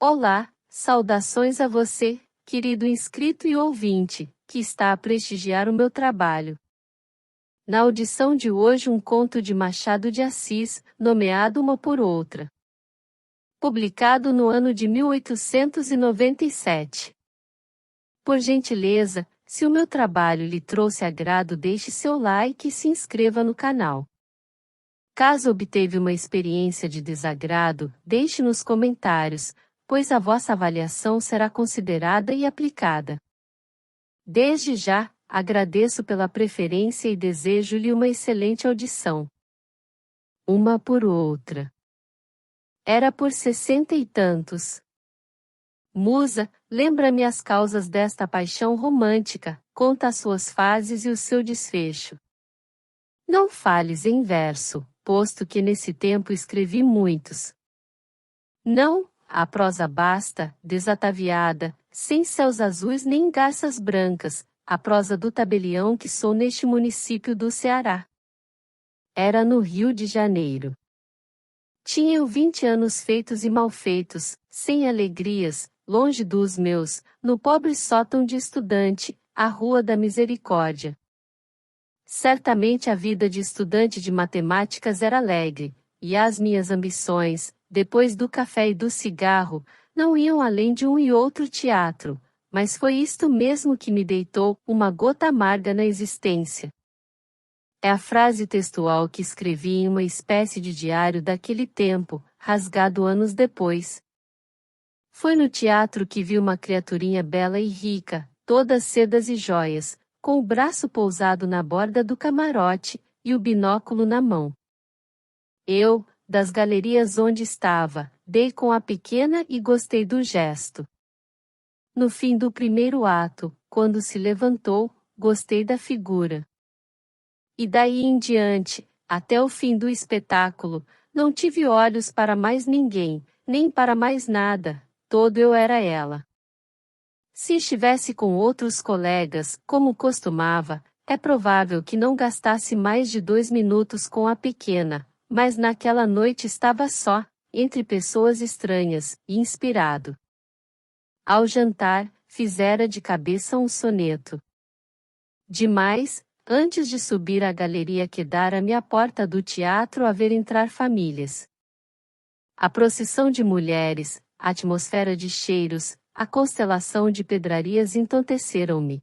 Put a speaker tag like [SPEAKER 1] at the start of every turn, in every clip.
[SPEAKER 1] Olá, saudações a você, querido inscrito e ouvinte, que está a prestigiar o meu trabalho. Na audição de hoje um conto de Machado de Assis, nomeado Uma por Outra. Publicado no ano de 1897. Por gentileza, se o meu trabalho lhe trouxe agrado, deixe seu like e se inscreva no canal. Caso obteve uma experiência de desagrado, deixe nos comentários, pois a vossa avaliação será considerada e aplicada. Desde já, agradeço pela preferência e desejo-lhe uma excelente audição. Uma por outra. Era por 60 e tantos. Musa, lembra-me as causas desta paixão romântica, conta as suas fases e o seu desfecho. Não fales em verso, posto que nesse tempo escrevi muitos. Não, a prosa basta, desataviada, sem céus azuis nem garças brancas, a prosa do tabelião que sou neste município do Ceará. Era no Rio de Janeiro. Tinha eu 20 anos feitos e mal feitos, sem alegrias, longe dos meus, no pobre sótão de estudante, a Rua da Misericórdia. Certamente a vida de estudante de matemáticas era alegre, e as minhas ambições, depois do café e do cigarro, não iam além de um e outro teatro, mas foi isto mesmo que me deitou uma gota amarga na existência. É a frase textual que escrevi em uma espécie de diário daquele tempo, rasgado anos depois. Foi no teatro que vi uma criaturinha bela e rica, todas sedas e joias, com o braço pousado na borda do camarote, e o binóculo na mão. Eu, das galerias onde estava, dei com a pequena e gostei do gesto. No fim do primeiro ato, quando se levantou, gostei da figura. E daí em diante, até o fim do espetáculo, não tive olhos para mais ninguém, nem para mais nada, todo eu era ela. Se estivesse com outros colegas, como costumava, é provável que não gastasse mais de 2 minutos com a pequena, mas naquela noite estava só, entre pessoas estranhas, e inspirado. Ao jantar, fizera de cabeça um soneto. Demais, antes de subir à galeria quedara-me à porta do teatro a ver entrar famílias. A procissão de mulheres, a atmosfera de cheiros, a constelação de pedrarias entonteceram-me.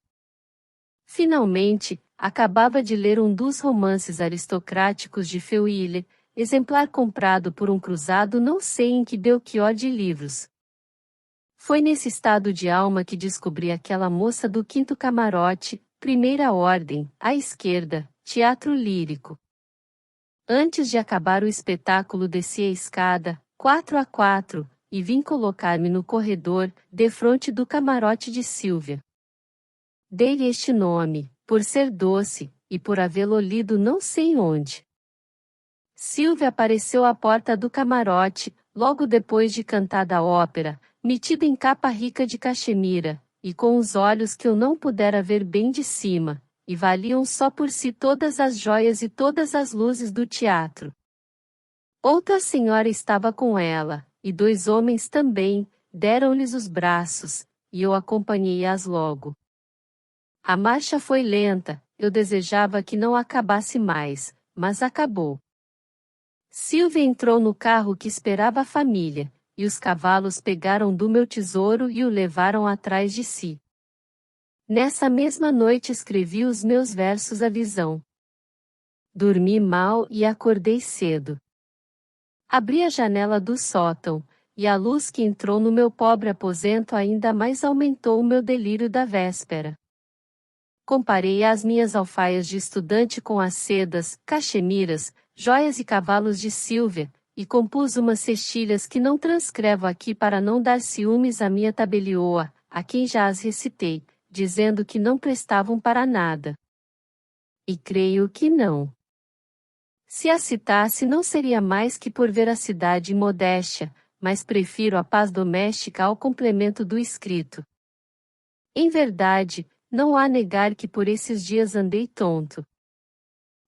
[SPEAKER 1] Finalmente, acabava de ler um dos romances aristocráticos de Feuille, exemplar comprado por um cruzado não sei em que Belchior de livros. Foi nesse estado de alma que descobri aquela moça do quinto camarote, primeira ordem, à esquerda, teatro lírico. Antes de acabar o espetáculo desci a escada, 4 a 4, e vim colocar-me no corredor, defronte do camarote de Sílvia. Dei-lhe este nome, por ser doce, e por havê-lo lido não sei onde. Sílvia apareceu à porta do camarote, logo depois de cantada a ópera, metida em capa rica de cachemira, e com os olhos que eu não pudera ver bem de cima, e valiam só por si todas as joias e todas as luzes do teatro. Outra senhora estava com ela, e 2 homens também, deram-lhes os braços, e eu acompanhei-as logo. A marcha foi lenta, eu desejava que não acabasse mais, mas acabou. Sílvia entrou no carro que esperava a família, e os cavalos pegaram do meu tesouro e o levaram atrás de si. Nessa mesma noite escrevi os meus versos à visão. Dormi mal e acordei cedo. Abri a janela do sótão, e a luz que entrou no meu pobre aposento ainda mais aumentou o meu delírio da véspera. Comparei as minhas alfaias de estudante com as sedas, cachemiras, joias e cavalos de Sílvia, e compus umas cestilhas que não transcrevo aqui para não dar ciúmes à minha tabelioa, a quem já as recitei, dizendo que não prestavam para nada. E creio que não. Se a citasse não seria mais que por veracidade e modéstia, mas prefiro a paz doméstica ao complemento do escrito. Em verdade, não há negar que por esses dias andei tonto.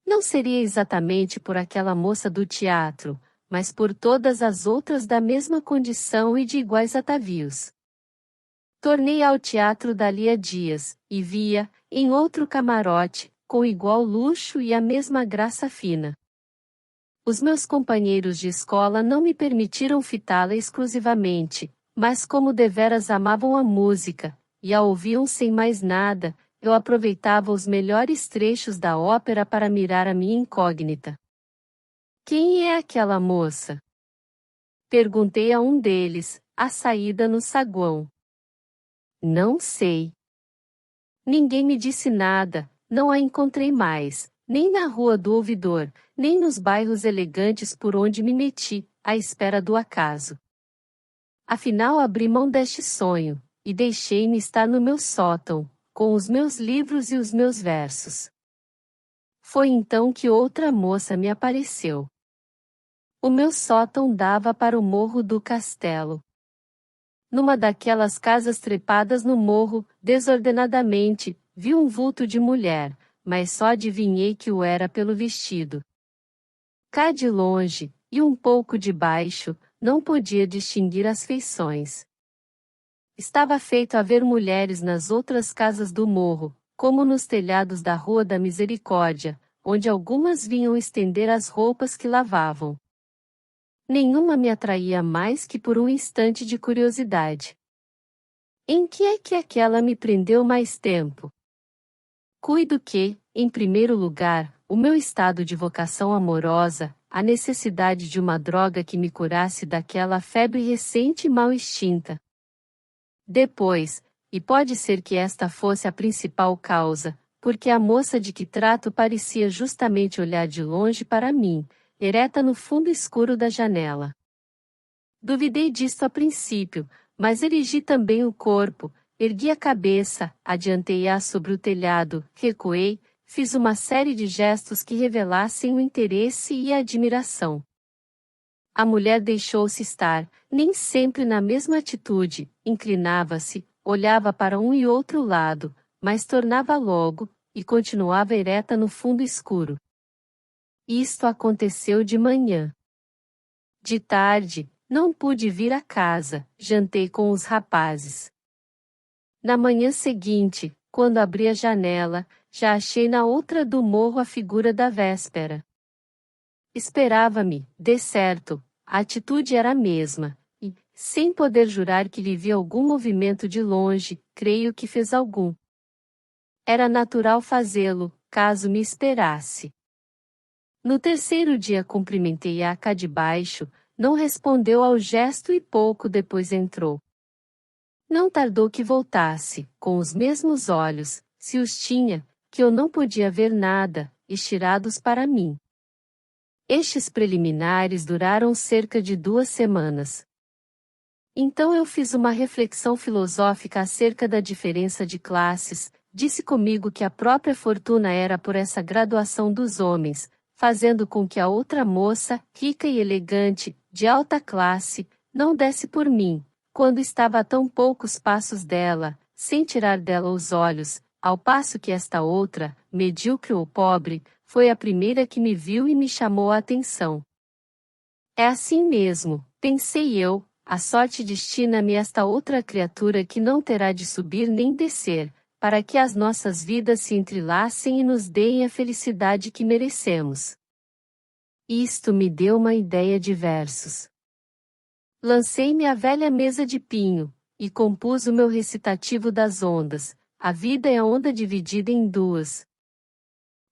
[SPEAKER 1] Não seria exatamente por aquela moça do teatro, mas por todas as outras da mesma condição e de iguais atavios. Tornei ao teatro dali a dias, e via, em outro camarote, com igual luxo e a mesma graça fina. Os meus companheiros de escola não me permitiram fitá-la exclusivamente, mas como deveras amavam a música, e a ouviam sem mais nada, eu aproveitava os melhores trechos da ópera para mirar a minha incógnita. Quem é aquela moça? Perguntei a um deles, à saída no saguão. Não sei. Ninguém me disse nada, não a encontrei mais, nem na Rua do Ouvidor, nem nos bairros elegantes por onde me meti, à espera do acaso. Afinal abri mão deste sonho, e deixei-me estar no meu sótão, com os meus livros e os meus versos. Foi então que outra moça me apareceu. O meu sótão dava para o morro do castelo. Numa daquelas casas trepadas no morro, desordenadamente, vi um vulto de mulher, mas só adivinhei que o era pelo vestido. Cá de longe, e um pouco de baixo, não podia distinguir as feições. Estava feito a ver mulheres nas outras casas do morro, como nos telhados da Rua da Misericórdia, onde algumas vinham estender as roupas que lavavam. Nenhuma me atraía mais que por um instante de curiosidade. Em que é que aquela me prendeu mais tempo? Cuido que, em primeiro lugar, o meu estado de vocação amorosa, a necessidade de uma droga que me curasse daquela febre recente e mal extinta. Depois, e pode ser que esta fosse a principal causa, porque a moça de que trato parecia justamente olhar de longe para mim, ereta no fundo escuro da janela. Duvidei disto a princípio, mas erigi também o corpo, ergui a cabeça, adiantei-a sobre o telhado, recuei, fiz uma série de gestos que revelassem o interesse e a admiração. A mulher deixou-se estar, nem sempre na mesma atitude, inclinava-se, olhava para um e outro lado, mas tornava logo, e continuava ereta no fundo escuro. Isto aconteceu de manhã. De tarde, não pude vir a casa, jantei com os rapazes. Na manhã seguinte, quando abri a janela, já achei na outra do morro a figura da véspera. Esperava-me, de certo, a atitude era a mesma, e, sem poder jurar que lhe vi algum movimento de longe, creio que fez algum. Era natural fazê-lo, caso me esperasse. No terceiro dia cumprimentei-a cá de baixo, não respondeu ao gesto e pouco depois entrou. Não tardou que voltasse, com os mesmos olhos, se os tinha, que eu não podia ver nada, estirados para mim. Estes preliminares duraram cerca de 2 semanas. Então eu fiz uma reflexão filosófica acerca da diferença de classes, disse comigo que a própria fortuna era por essa graduação dos homens, fazendo com que a outra moça, rica e elegante, de alta classe, não desse por mim, quando estava a tão poucos passos dela, sem tirar dela os olhos, ao passo que esta outra, medíocre ou pobre, foi a primeira que me viu e me chamou a atenção. É assim mesmo, pensei eu, a sorte destina-me esta outra criatura que não terá de subir nem descer, para que as nossas vidas se entrelacem e nos deem a felicidade que merecemos. Isto me deu uma ideia de versos. Lancei-me à velha mesa de pinho, e compus o meu recitativo das ondas. A vida é a onda dividida em duas.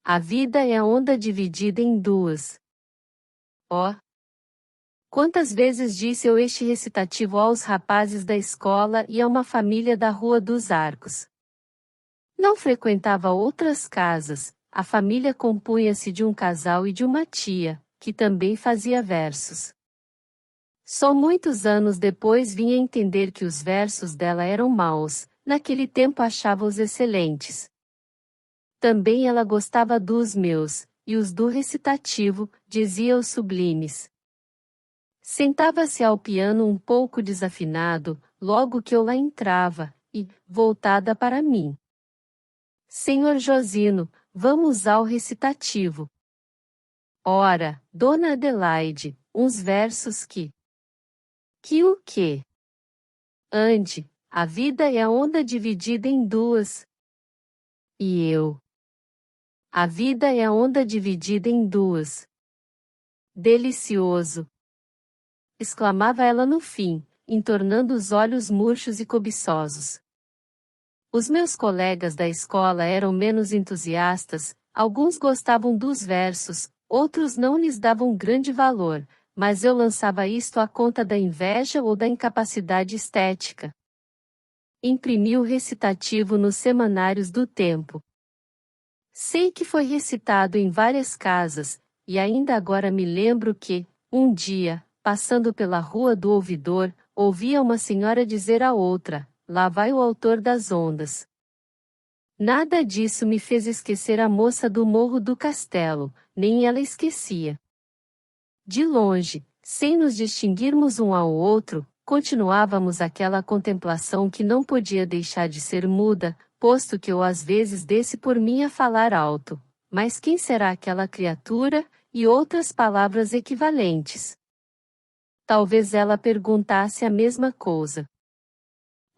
[SPEAKER 1] A vida é a onda dividida em duas. Oh! Quantas vezes disse eu este recitativo aos rapazes da escola e a uma família da Rua dos Arcos. Não frequentava outras casas, a família compunha-se de um casal e de uma tia, que também fazia versos. Só muitos anos depois vim a entender que os versos dela eram maus, naquele tempo achava-os excelentes. Também ela gostava dos meus, e os do recitativo, dizia os sublimes. Sentava-se ao piano um pouco desafinado, logo que eu lá entrava, e, voltada para mim. Senhor Josino, vamos ao recitativo. Ora, Dona Adelaide, uns versos que o quê? Ande, a vida é a onda dividida em duas. E eu. A vida é a onda dividida em duas. Delicioso! Exclamava ela no fim, entornando os olhos murchos e cobiçosos. Os meus colegas da escola eram menos entusiastas, alguns gostavam dos versos, outros não lhes davam grande valor, mas eu lançava isto à conta da inveja ou da incapacidade estética. Imprimi o recitativo nos semanários do tempo. Sei que foi recitado em várias casas, e ainda agora me lembro que, um dia, passando pela Rua do Ouvidor, ouvia uma senhora dizer a outra: lá vai o autor das ondas. Nada disso me fez esquecer a moça do Morro do Castelo, nem ela esquecia. De longe, sem nos distinguirmos um ao outro, continuávamos aquela contemplação que não podia deixar de ser muda, posto que eu às vezes desse por mim a falar alto. Mas quem será aquela criatura? E outras palavras equivalentes. Talvez ela perguntasse a mesma coisa.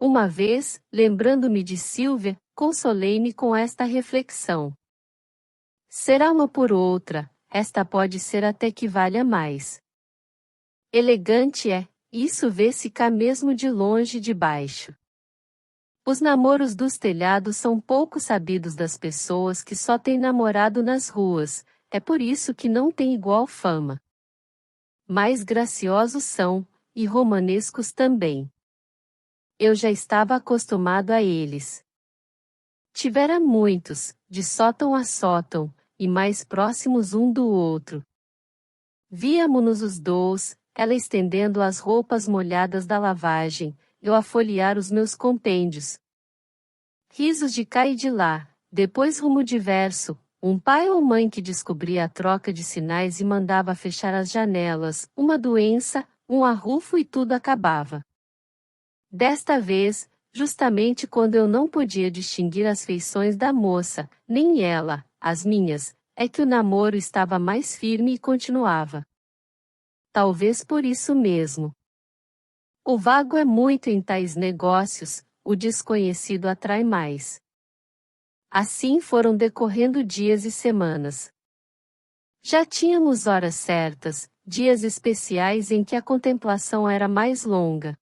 [SPEAKER 1] Uma vez, lembrando-me de Sílvia, consolei-me com esta reflexão. Será uma por outra, esta pode ser até que valha mais. Elegante é, isso vê-se cá mesmo de longe de baixo. Os namoros dos telhados são pouco sabidos das pessoas que só têm namorado nas ruas, é por isso que não têm igual fama. Mais graciosos são, e romanescos também. Eu já estava acostumado a eles. Tivera muitos, de sótão a sótão, e mais próximos um do outro. Víamo-nos os dois, ela estendendo as roupas molhadas da lavagem, eu a folhear os meus compêndios. Risos de cá e de lá, depois rumo diverso, um pai ou mãe que descobria a troca de sinais e mandava fechar as janelas, uma doença, um arrufo e tudo acabava. Desta vez, justamente quando eu não podia distinguir as feições da moça, nem ela, as minhas, é que o namoro estava mais firme e continuava. Talvez por isso mesmo. O vago é muito em tais negócios, o desconhecido atrai mais. Assim foram decorrendo dias e semanas. Já tínhamos horas certas, dias especiais em que a contemplação era mais longa.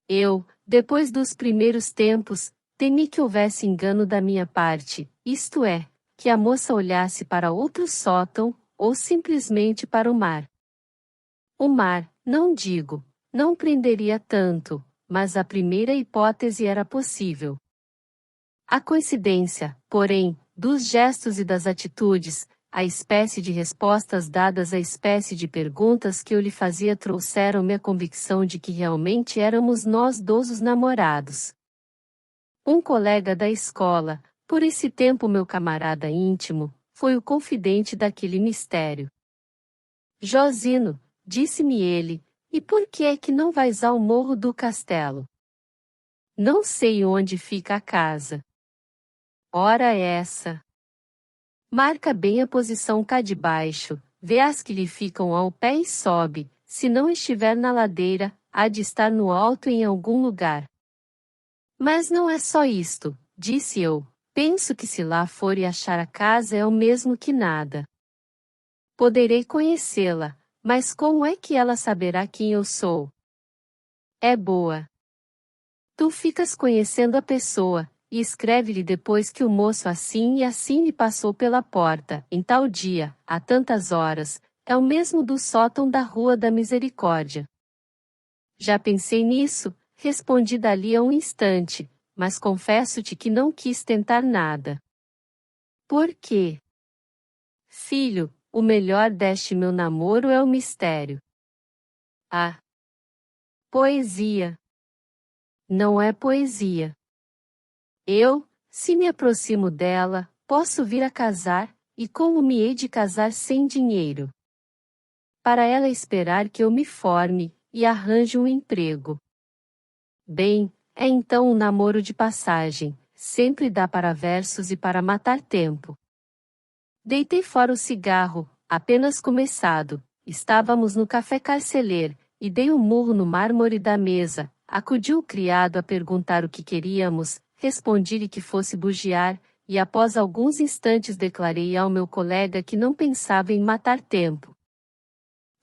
[SPEAKER 1] Eu, depois dos primeiros tempos, temi que houvesse engano da minha parte, isto é, que a moça olhasse para outro sótão, ou simplesmente para o mar. O mar, não digo, não prenderia tanto, mas a primeira hipótese era possível. A coincidência, porém, dos gestos e das atitudes, a espécie de respostas dadas à espécie de perguntas que eu lhe fazia trouxeram-me a convicção de que realmente éramos nós dois os namorados. Um colega da escola, por esse tempo meu camarada íntimo, foi o confidente daquele mistério. Josino, disse-me ele, e por que é que não vais ao Morro do Castelo? Não sei onde fica a casa. Ora essa. Marca bem a posição cá de baixo, vê as que lhe ficam ao pé e sobe, se não estiver na ladeira, há de estar no alto em algum lugar. Mas não é só isto, disse eu, penso que se lá for e achar a casa é o mesmo que nada. Poderei conhecê-la, mas como é que ela saberá quem eu sou? É boa. Tu ficas conhecendo a pessoa, e escreve-lhe depois que o moço assim e assim lhe passou pela porta, em tal dia, a tantas horas, é o mesmo do sótão da Rua da Misericórdia. Já pensei nisso, respondi dali a um instante, mas confesso-te que não quis tentar nada. Por quê? Filho, o melhor deste meu namoro é o mistério. Ah! Poesia! Não é poesia. Eu, se me aproximo dela, posso vir a casar, e como me hei de casar sem dinheiro? Para ela esperar que eu me forme, e arranje um emprego. Bem, é então um namoro de passagem, sempre dá para versos e para matar tempo. Deitei fora o cigarro, apenas começado, estávamos no café Carceler, e dei um murro no mármore da mesa. Acudiu o criado a perguntar o que queríamos, respondi-lhe que fosse bugiar, e após alguns instantes declarei ao meu colega que não pensava em matar tempo.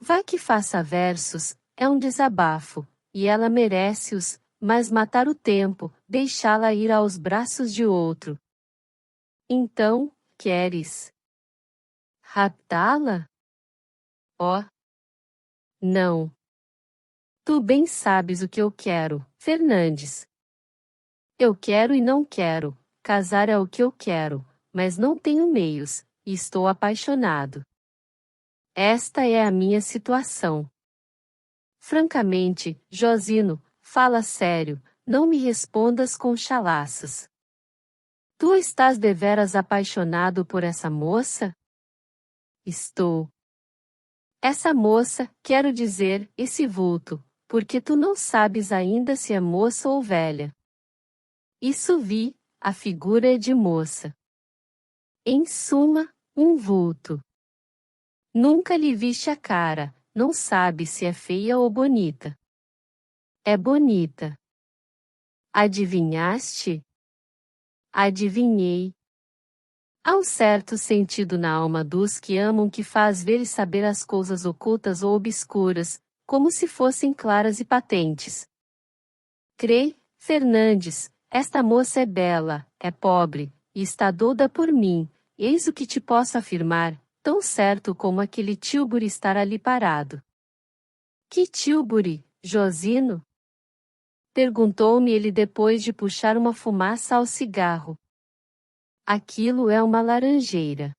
[SPEAKER 1] Vá que faça versos, é um desabafo, e ela merece-os, mas matar o tempo, deixá-la ir aos braços de outro. Então, queres raptá-la? Oh, não. Tu bem sabes o que eu quero, Fernandes. Eu quero e não quero, casar é o que eu quero, mas não tenho meios, e estou apaixonado. Esta é a minha situação. Francamente, Josino, fala sério, não me respondas com chalaços. Tu estás deveras apaixonado por essa moça? Estou. Essa moça, quero dizer, esse vulto, porque tu não sabes ainda se é moça ou velha. Isso vi, a figura é de moça. Em suma, um vulto. Nunca lhe viste a cara, não sabe se é feia ou bonita. É bonita. Adivinhaste? Adivinhei. Há um certo sentido na alma dos que amam que faz ver e saber as coisas ocultas ou obscuras, como se fossem claras e patentes. Crê, Fernandes, esta moça é bela, é pobre, e está douda por mim, eis o que te posso afirmar, tão certo como aquele Tilbury estar ali parado. Que Tilbury, Josino? Perguntou-me ele depois de puxar uma fumaça ao cigarro. Aquilo é uma laranjeira.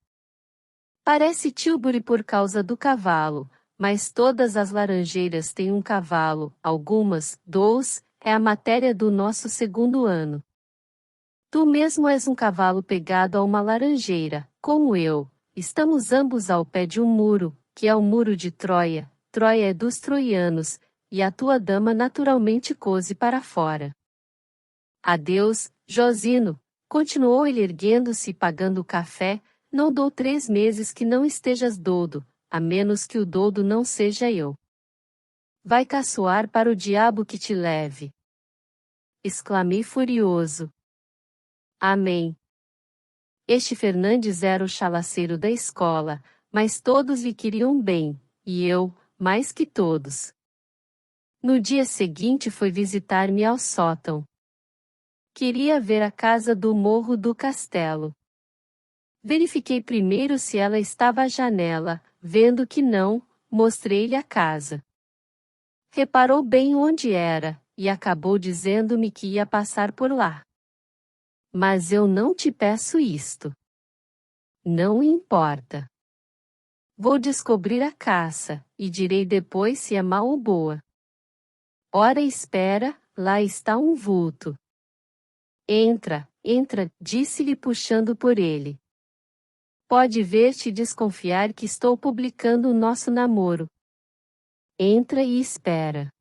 [SPEAKER 1] Parece Tilbury por causa do cavalo, mas todas as laranjeiras têm um cavalo, algumas, dois, é a matéria do nosso segundo ano. Tu mesmo és um cavalo pegado a uma laranjeira, como eu, estamos ambos ao pé de um muro, que é o muro de Troia, Troia é dos troianos, e a tua dama naturalmente cose para fora. Adeus, Josino, continuou ele erguendo-se e pagando o café, não dou 3 meses que não estejas doudo, a menos que o doudo não seja eu. Vai caçoar para o diabo que te leve. Exclamei furioso. Amém. Este Fernandes era o chalaceiro da escola, mas todos lhe queriam bem, e eu, mais que todos. No dia seguinte foi visitar-me ao sótão. Queria ver a casa do Morro do Castelo. Verifiquei primeiro se ela estava à janela, vendo que não, mostrei-lhe a casa. Reparou bem onde era, e acabou dizendo-me que ia passar por lá. Mas eu não te peço isto. Não importa. Vou descobrir a caça, e direi depois se é má ou boa. Ora espera, lá está um vulto. Entra, entra, disse-lhe puxando por ele. Pode ver-te desconfiar que estou publicando o nosso namoro. Entra e espera.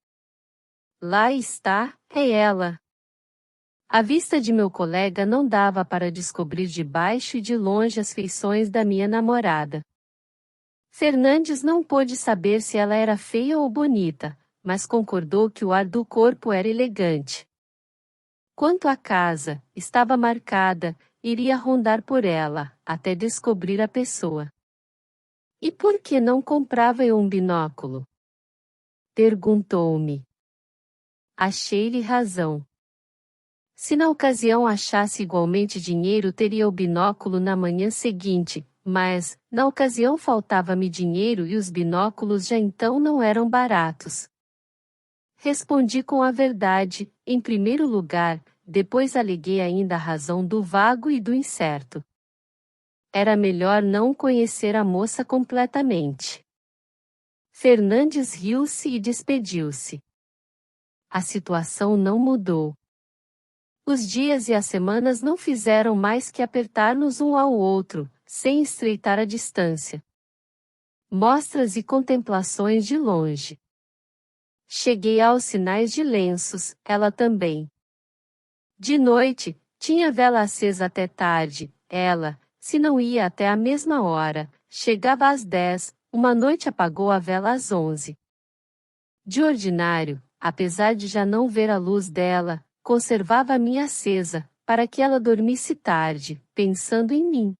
[SPEAKER 1] Lá está, é ela. A vista de meu colega não dava para descobrir de baixo e de longe as feições da minha namorada. Fernandes não pôde saber se ela era feia ou bonita, mas concordou que o ar do corpo era elegante. Quanto à casa, estava marcada, iria rondar por ela, até descobrir a pessoa. E por que não comprava eu um binóculo? Perguntou-me. Achei-lhe razão. Se na ocasião achasse igualmente dinheiro, teria o binóculo na manhã seguinte, mas, na ocasião faltava-me dinheiro e os binóculos já então não eram baratos. Respondi com a verdade, em primeiro lugar, depois aleguei ainda a razão do vago e do incerto. Era melhor não conhecer a moça completamente. Fernandes riu-se e despediu-se. A situação não mudou. Os dias e as semanas não fizeram mais que apertar-nos um ao outro, sem estreitar a distância. Mostras e contemplações de longe. Cheguei aos sinais de lenços, ela também. De noite, tinha vela acesa até tarde, ela, se não ia até a mesma hora, chegava às 10, uma noite apagou a vela às 11. De ordinário, apesar de já não ver a luz dela, conservava a minha acesa, para que ela dormisse tarde, pensando em mim.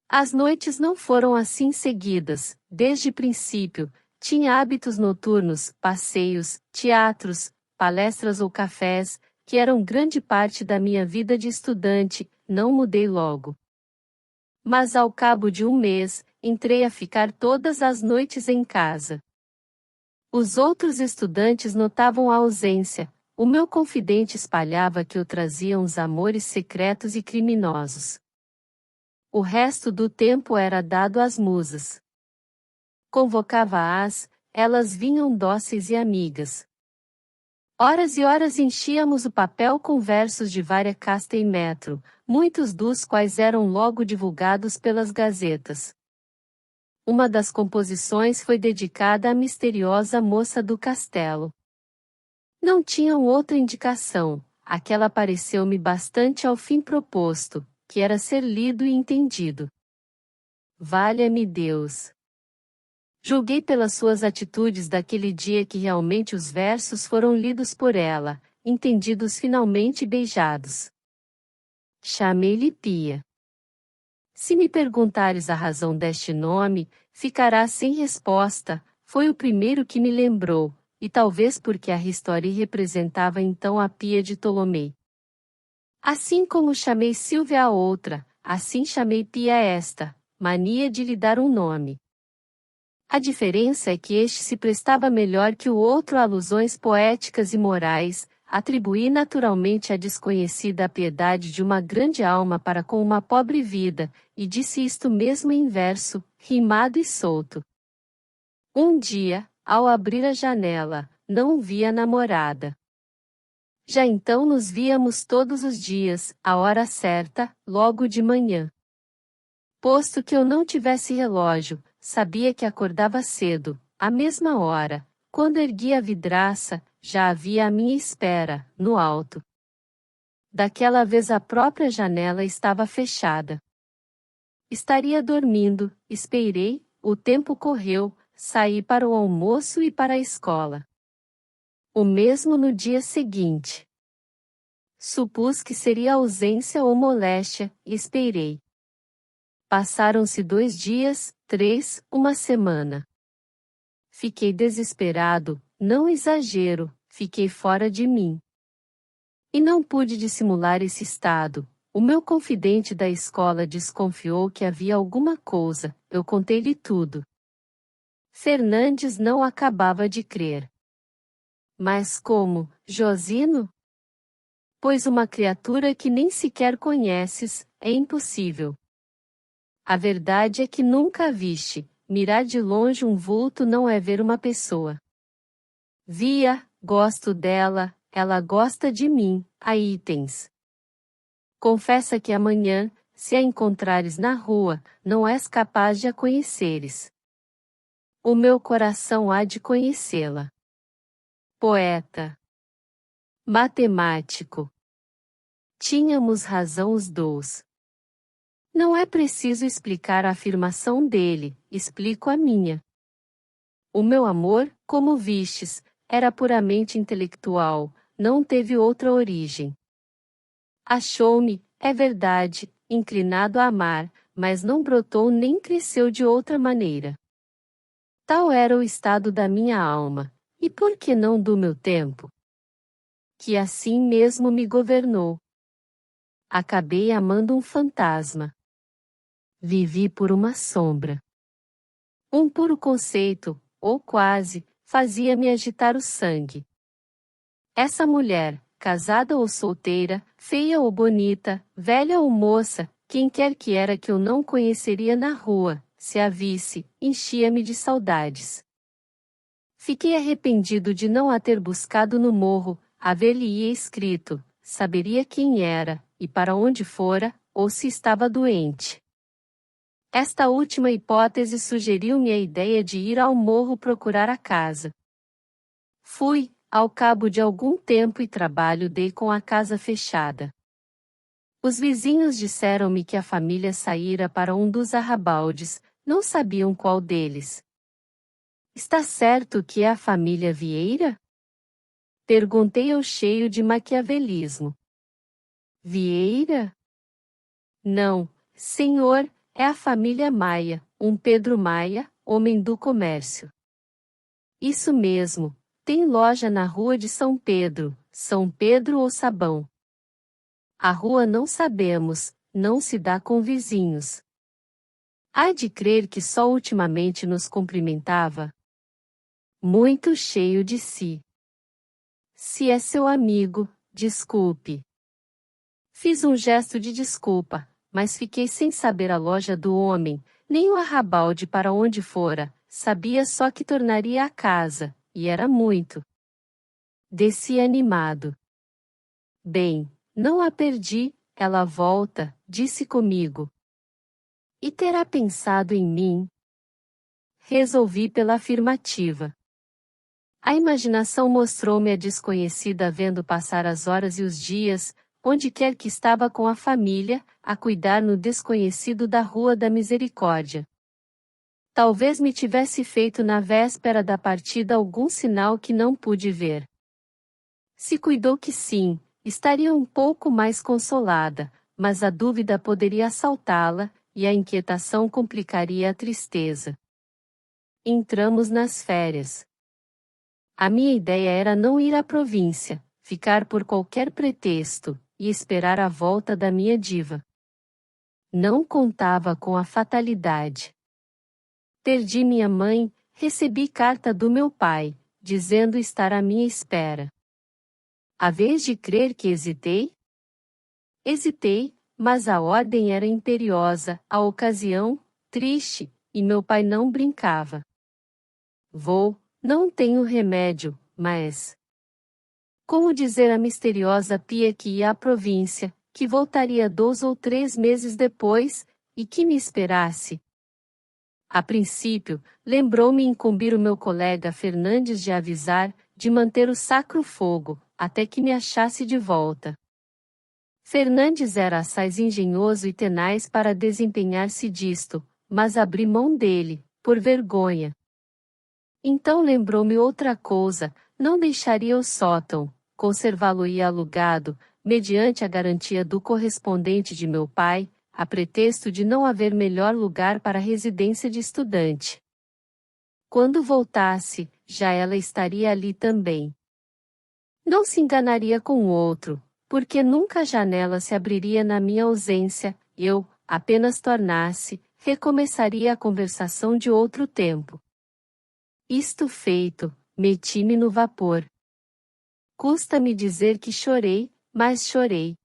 [SPEAKER 1] As noites não foram assim seguidas, desde princípio, tinha hábitos noturnos, passeios, teatros, palestras ou cafés, que eram grande parte da minha vida de estudante, não mudei logo. Mas ao cabo de um mês, entrei a ficar todas as noites em casa. Os outros estudantes notavam a ausência, o meu confidente espalhava que eu trazia uns amores secretos e criminosos. O resto do tempo era dado às musas. Convocava-as, elas vinham dóceis e amigas. Horas e horas enchíamos o papel com versos de vária casta e metro, muitos dos quais eram logo divulgados pelas gazetas. Uma das composições foi dedicada à misteriosa moça do castelo. Não tinham outra indicação, aquela pareceu-me bastante ao fim proposto, que era ser lido e entendido. Valha-me Deus! Julguei pelas suas atitudes daquele dia que realmente os versos foram lidos por ela, entendidos finalmente e beijados. Chamei-lhe Pia. Se me perguntares a razão deste nome, ficarás sem resposta, foi o primeiro que me lembrou, e talvez porque a Ristori representava então a Pia de Tolomei. Assim como chamei Silvia a outra, assim chamei Pia esta, mania de lhe dar um nome. A diferença é que este se prestava melhor que o outro a alusões poéticas e morais, atribuí naturalmente à desconhecida a piedade de uma grande alma para com uma pobre vida, e disse isto mesmo em verso, rimado e solto. Um dia, ao abrir a janela, não vi a namorada. Já então nos víamos todos os dias, à hora certa, logo de manhã. Posto que eu não tivesse relógio, sabia que acordava cedo, à mesma hora. Quando ergui a vidraça, já havia à minha espera, no alto. Daquela vez a própria janela estava fechada. Estaria dormindo, esperei, o tempo correu, saí para o almoço e para a escola. O mesmo no dia seguinte. Supus que seria ausência ou moléstia, e esperei. Passaram-se 2 dias, 3, uma semana. Fiquei desesperado, não exagero, fiquei fora de mim. E não pude dissimular esse estado. O meu confidente da escola desconfiou que havia alguma coisa, eu contei-lhe tudo. Fernandes não acabava de crer. Mas como, Josino? Pois uma criatura que nem sequer conheces, é impossível. A verdade é que nunca a viste, mirar de longe um vulto não é ver uma pessoa. Vi-a, gosto dela, ela gosta de mim, aí tens. Confessa que amanhã, se a encontrares na rua, não és capaz de a conheceres. O meu coração há de conhecê-la. Poeta. Matemático. Tínhamos razão os dois. Não é preciso explicar a afirmação dele, explico a minha. O meu amor, como vistes, era puramente intelectual, não teve outra origem. Achou-me, é verdade, inclinado a amar, mas não brotou nem cresceu de outra maneira. Tal era o estado da minha alma, e por que não do meu tempo? Que assim mesmo me governou. Acabei amando um fantasma. Vivi por uma sombra. Um puro conceito, ou quase, fazia-me agitar o sangue. Essa mulher, casada ou solteira, feia ou bonita, velha ou moça, quem quer que era que eu não conheceria na rua, se a visse, enchia-me de saudades. Fiquei arrependido de não a ter buscado no morro, haver-lhe-ia escrito, saberia quem era, e para onde fora, ou se estava doente. Esta última hipótese sugeriu-me a ideia de ir ao morro procurar a casa. Fui, ao cabo de algum tempo e trabalho dei com a casa fechada. Os vizinhos disseram-me que a família saíra para um dos arrabaldes, não sabiam qual deles. Está certo que é a família Vieira? Perguntei eu cheio de maquiavelismo. Vieira? Não, senhor, é a família Maia, um Pedro Maia, homem do comércio. Isso mesmo, tem loja na rua de São Pedro ou Sabão. A rua não sabemos, não se dá com vizinhos. Há de crer que só ultimamente nos cumprimentava. Muito cheio de si. Se é seu amigo, desculpe. Fiz um gesto de desculpa, mas fiquei sem saber a loja do homem, nem o arrabalde para onde fora, sabia só que tornaria à casa, e era muito. Desci animado. Bem, não a perdi, ela volta, disse comigo. E terá pensado em mim? Resolvi pela afirmativa. A imaginação mostrou-me a desconhecida vendo passar as horas e os dias, onde quer que estava com a família, a cuidar no desconhecido da Rua da Misericórdia. Talvez me tivesse feito na véspera da partida algum sinal que não pude ver. Se cuidou que sim, estaria um pouco mais consolada, mas a dúvida poderia assaltá-la, e a inquietação complicaria a tristeza. Entramos nas férias. A minha ideia era não ir à província, ficar por qualquer pretexto, e esperar a volta da minha diva. Não contava com a fatalidade. Perdi minha mãe, recebi carta do meu pai, dizendo estar à minha espera. A vez de crer que hesitei? Hesitei, mas a ordem era imperiosa, a ocasião, triste, e meu pai não brincava. Vou, não tenho remédio, mas... Como dizer à misteriosa Pia que ia à província, que voltaria 2 ou 3 meses depois, e que me esperasse? A princípio, lembrou-me incumbir o meu colega Fernandes de avisar, de manter o sacro fogo, até que me achasse de volta. Fernandes era assaz engenhoso e tenaz para desempenhar-se disto, mas abri mão dele, por vergonha. Então lembrou-me outra coisa, não deixaria o sótão, conservá-lo-ia alugado, mediante a garantia do correspondente de meu pai, a pretexto de não haver melhor lugar para a residência de estudante. Quando voltasse, já ela estaria ali também. Não se enganaria com o outro, porque nunca a janela se abriria na minha ausência, eu, apenas tornasse, recomeçaria a conversação de outro tempo. Isto feito, meti-me no vapor. Custa-me dizer que chorei, mas chorei.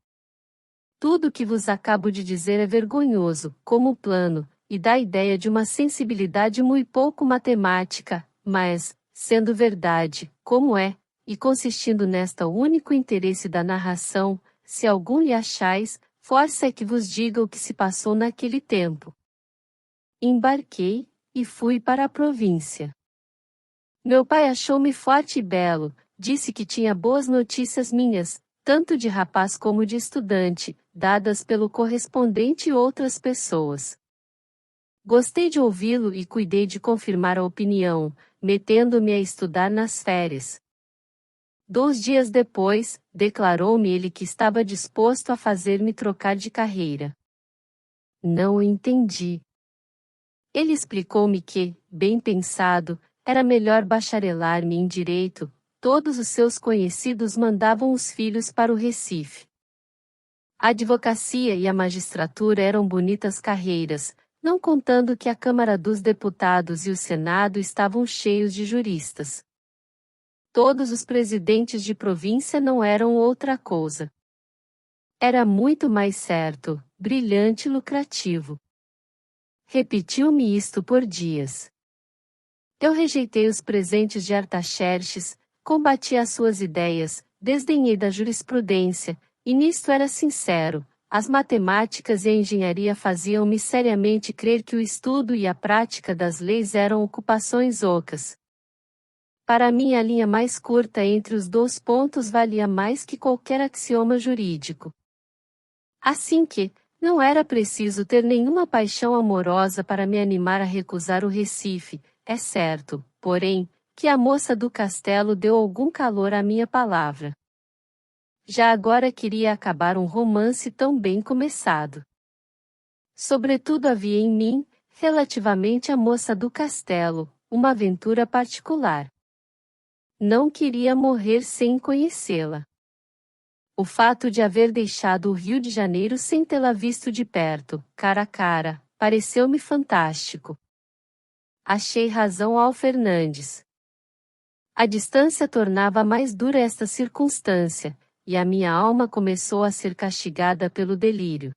[SPEAKER 1] Tudo o que vos acabo de dizer é vergonhoso, como plano, e dá ideia de uma sensibilidade muito pouco matemática, mas, sendo verdade, como é, e consistindo nesta único interesse da narração, se algum lhe achais, força é que vos diga o que se passou naquele tempo. Embarquei, e fui para a província. Meu pai achou-me forte e belo, disse que tinha boas notícias minhas, tanto de rapaz como de estudante, dadas pelo correspondente e outras pessoas. Gostei de ouvi-lo e cuidei de confirmar a opinião, metendo-me a estudar nas férias. 2 dias depois, declarou-me ele que estava disposto a fazer-me trocar de carreira. Não o entendi. Ele explicou-me que, bem pensado, era melhor bacharelar-me em direito, todos os seus conhecidos mandavam os filhos para o Recife. A advocacia e a magistratura eram bonitas carreiras, não contando que a Câmara dos Deputados e o Senado estavam cheios de juristas. Todos os presidentes de província não eram outra coisa. Era muito mais certo, brilhante e lucrativo. Repetiu-me isto por dias. Eu rejeitei os presentes de Artaxerxes, combati as suas ideias, desdenhei da jurisprudência, e nisto era sincero, as matemáticas e a engenharia faziam-me seriamente crer que o estudo e a prática das leis eram ocupações ocas. Para mim a linha mais curta entre os 2 pontos valia mais que qualquer axioma jurídico. Assim que, Não era preciso ter nenhuma paixão amorosa para me animar a recusar o Recife, é certo, porém, que a moça do castelo deu algum calor à minha palavra. Já agora queria acabar um romance tão bem começado. Sobretudo havia em mim, relativamente à moça do castelo, uma aventura particular. Não queria morrer sem conhecê-la. O fato de haver deixado o Rio de Janeiro sem tê-la visto de perto, cara a cara, pareceu-me fantástico. Achei razão ao Fernandes. A distância tornava mais dura esta circunstância, e a minha alma começou a ser castigada pelo delírio.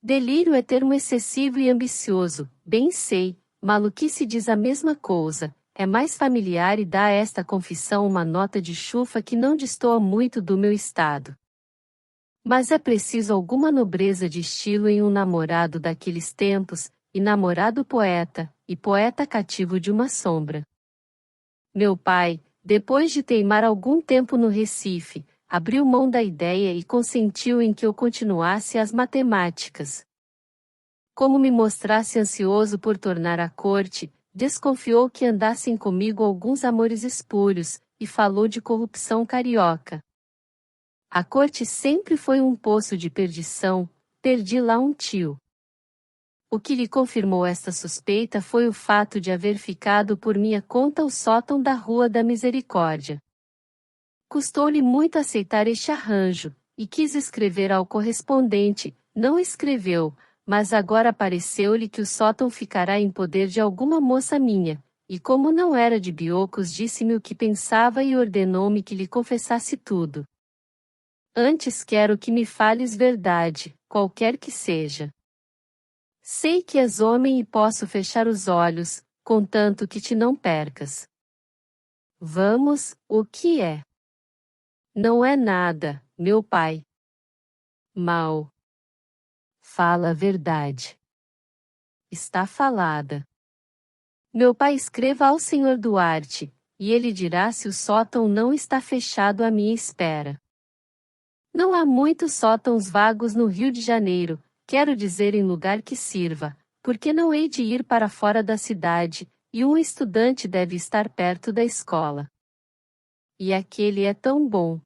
[SPEAKER 1] Delírio é termo excessivo e ambicioso, bem sei, maluquice diz a mesma coisa, é mais familiar e dá a esta confissão uma nota de chufa que não destoa muito do meu estado. Mas é preciso alguma nobreza de estilo em um namorado daqueles tempos, e namorado poeta, e poeta cativo de uma sombra. Meu pai, depois de teimar algum tempo no Recife, abriu mão da ideia e consentiu em que eu continuasse as matemáticas. Como me mostrasse ansioso por tornar à corte, desconfiou que andassem comigo alguns amores espúrios, e falou de corrupção carioca. A corte sempre foi um poço de perdição, perdi lá um tio. O que lhe confirmou esta suspeita foi o fato de haver ficado por minha conta o sótão da Rua da Misericórdia. Custou-lhe muito aceitar este arranjo, e quis escrever ao correspondente, não escreveu, mas agora pareceu-lhe que o sótão ficará em poder de alguma moça minha, e como não era de Biocos disse-me o que pensava e ordenou-me que lhe confessasse tudo. Antes quero que me fales verdade, qualquer que seja. Sei que és homem e posso fechar os olhos, contanto que te não percas. Vamos, o que é? Não é nada, meu pai. Mal. Fala a verdade. Está falada. Meu pai escreva ao senhor Duarte, e ele dirá se o sótão não está fechado à minha espera. Não há muitos sótãos vagos no Rio de Janeiro, quero dizer em lugar que sirva, porque não hei de ir para fora da cidade, e um estudante deve estar perto da escola. E aquele é tão bom.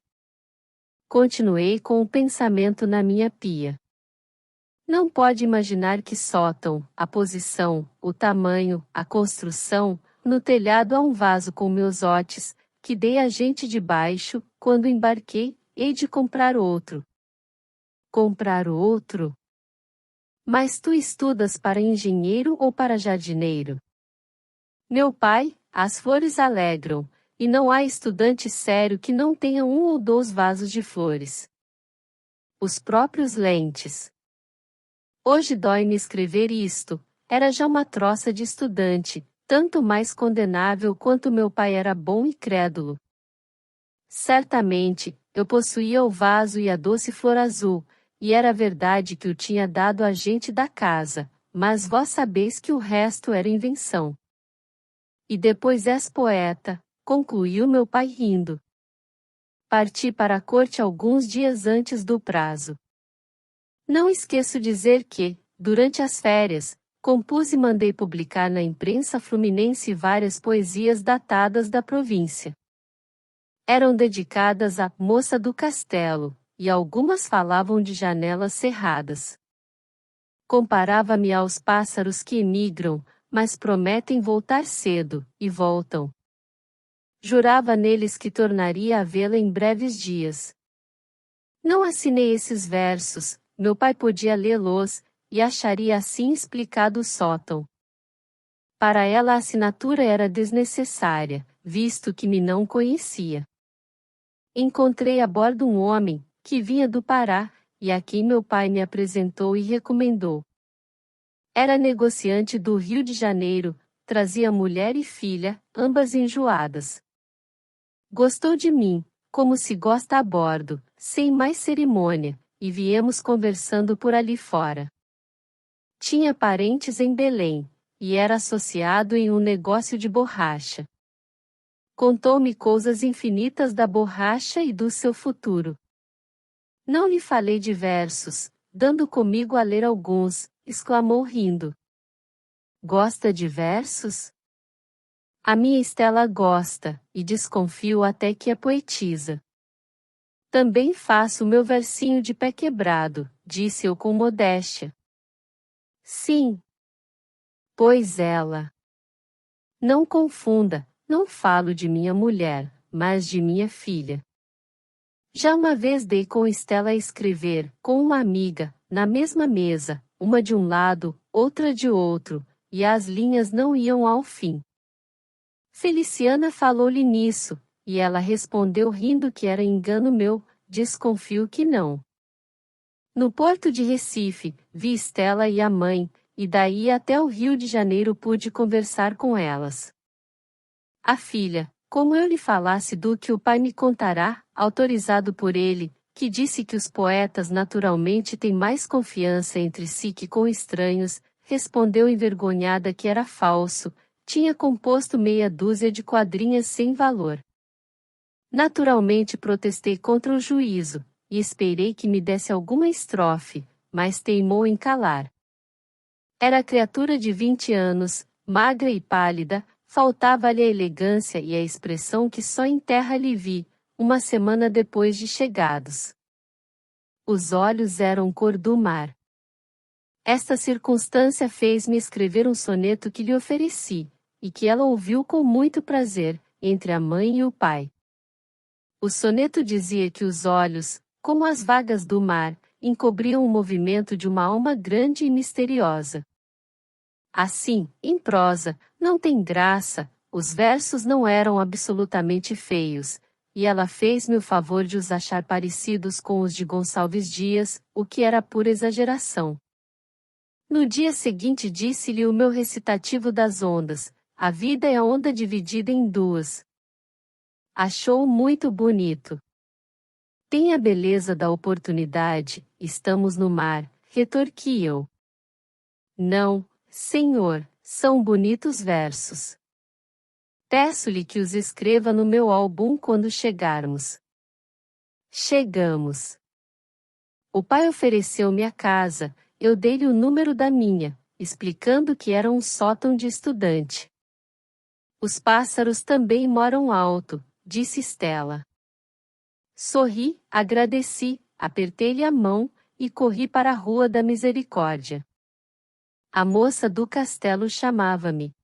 [SPEAKER 1] Continuei com o pensamento na minha pia. Não pode imaginar que sótão, a posição, o tamanho, a construção, no telhado há um vaso com meus otes, que dei a gente de baixo, quando embarquei, hei de comprar outro. Comprar outro? Mas tu estudas para engenheiro ou para jardineiro? Meu pai, as flores alegram, e não há estudante sério que não tenha um ou dois vasos de flores. Os próprios lentes. Hoje dói-me escrever isto, era já uma troça de estudante, tanto mais condenável quanto meu pai era bom e crédulo. Certamente, eu possuía o vaso e a doce flor azul, e era verdade que o tinha dado a gente da casa, mas vós sabeis que o resto era invenção. E depois és poeta, concluiu meu pai rindo. Parti para a corte alguns dias antes do prazo. Não esqueço dizer que, durante as férias, compus e mandei publicar na imprensa fluminense várias poesias datadas da província. Eram dedicadas à moça do castelo, e algumas falavam de janelas cerradas. Comparava-me aos pássaros que emigram, mas prometem voltar cedo, e voltam. Jurava neles que tornaria a vê-la em breves dias. Não assinei esses versos, meu pai podia lê-los, e acharia assim explicado o sótão. Para ela a assinatura era desnecessária, visto que me não conhecia. Encontrei a bordo um homem, que vinha do Pará, e a quem meu pai me apresentou e recomendou. Era negociante do Rio de Janeiro, trazia mulher e filha, ambas enjoadas. Gostou de mim, como se gosta a bordo, sem mais cerimônia, e viemos conversando por ali fora. Tinha parentes em Belém, e era associado em um negócio de borracha. Contou-me coisas infinitas da borracha e do seu futuro. Não lhe falei de versos, dando comigo a ler alguns, exclamou rindo. Gosta de versos? A minha Estela gosta, e desconfio até que é poetisa. Também faço meu versinho de pé quebrado, disse eu com modéstia. Sim. Pois ela. Não confunda, não falo de minha mulher, mas de minha filha. Já uma vez dei com Estela a escrever, com uma amiga, na mesma mesa, uma de um lado, outra de outro, e as linhas não iam ao fim. Feliciana falou-lhe nisso, e ela respondeu rindo que era engano meu, desconfio que não. No porto de Recife, vi Estela e a mãe, e daí até o Rio de Janeiro pude conversar com elas. A filha, como eu lhe falasse do que o pai me contará, autorizado por ele, que disse que os poetas naturalmente têm mais confiança entre si que com estranhos, respondeu envergonhada que era falso, tinha composto meia dúzia de quadrinhas sem valor. Naturalmente protestei contra o juízo, e esperei que me desse alguma estrofe, mas teimou em calar. Era criatura de 20 anos, magra e pálida, faltava-lhe a elegância e a expressão que só em terra lhe vi, uma semana depois de chegados. Os olhos eram cor do mar. Esta circunstância fez-me escrever um soneto que lhe ofereci, e que ela ouviu com muito prazer, entre a mãe e o pai. O soneto dizia que os olhos, como as vagas do mar, encobriam o movimento de uma alma grande e misteriosa. Assim, em prosa, não tem graça, os versos não eram absolutamente feios, e ela fez-me o favor de os achar parecidos com os de Gonçalves Dias, o que era pura exageração. No dia seguinte disse-lhe o meu recitativo das ondas, a vida é a onda dividida em duas. Achou muito bonito. Tem a beleza da oportunidade, estamos no mar, retorqui eu. Não, senhor, são bonitos versos. Peço-lhe que os escreva no meu álbum quando chegarmos. Chegamos. O pai ofereceu-me a casa, eu dei-lhe o número da minha, explicando que era um sótão de estudante. Os pássaros também moram alto, disse Estela. Sorri, agradeci, apertei-lhe a mão, e corri para a Rua da Misericórdia. A moça do castelo chamava-me.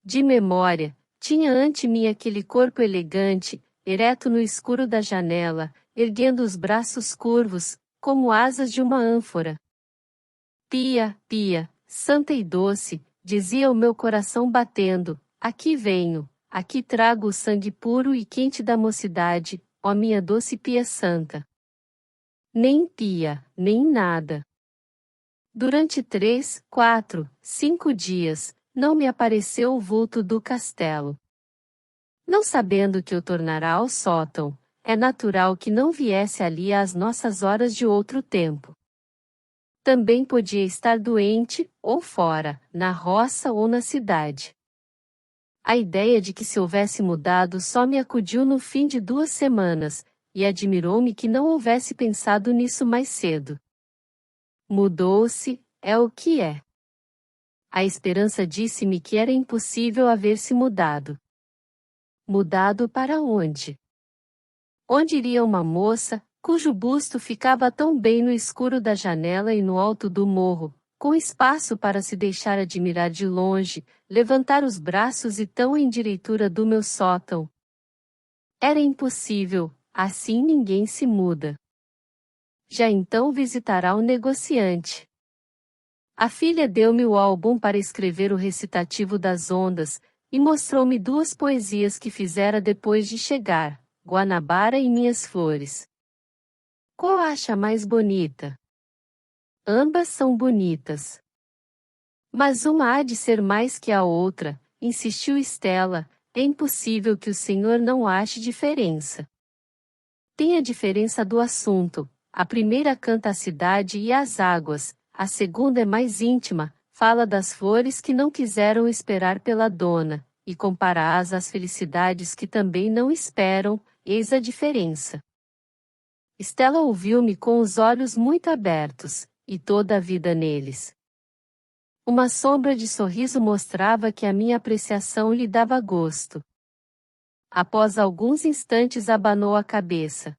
[SPEAKER 1] De memória, tinha ante mim aquele corpo elegante, ereto no escuro da janela, erguendo os braços curvos, como asas de uma ânfora. Pia, Pia, santa e doce, dizia o meu coração batendo, aqui venho, aqui trago o sangue puro e quente da mocidade, ó minha doce Pia Santa. Nem Pia, nem nada. Durante 3, 4, 5 dias, não me apareceu o vulto do castelo. Não sabendo que o tornará ao sótão, é natural que não viesse ali às nossas horas de outro tempo. Também podia estar doente, ou fora, na roça ou na cidade. A ideia de que se houvesse mudado só me acudiu no fim de 2 semanas, e admirou-me que não houvesse pensado nisso mais cedo. Mudou-se, é o que é. A esperança disse-me que era impossível haver-se mudado. Mudado para onde? Onde iria uma moça, cujo busto ficava tão bem no escuro da janela e no alto do morro, com espaço para se deixar admirar de longe, levantar os braços e tão em direitura do meu sótão? Era impossível, assim ninguém se muda. Já então visitará o negociante. A filha deu-me o álbum para escrever o recitativo das ondas, e mostrou-me 2 poesias que fizera depois de chegar, Guanabara e Minhas Flores. Qual acha mais bonita? Ambas são bonitas. Mas uma há de ser mais que a outra, insistiu Estela, é impossível que o senhor não ache diferença. Tem a diferença do assunto, a primeira canta a cidade e as águas, a segunda é mais íntima, fala das flores que não quiseram esperar pela dona, e compara-as às felicidades que também não esperam, eis a diferença. Estela ouviu-me com os olhos muito abertos, e toda a vida neles. Uma sombra de sorriso mostrava que a minha apreciação lhe dava gosto. Após alguns instantes abanou a cabeça.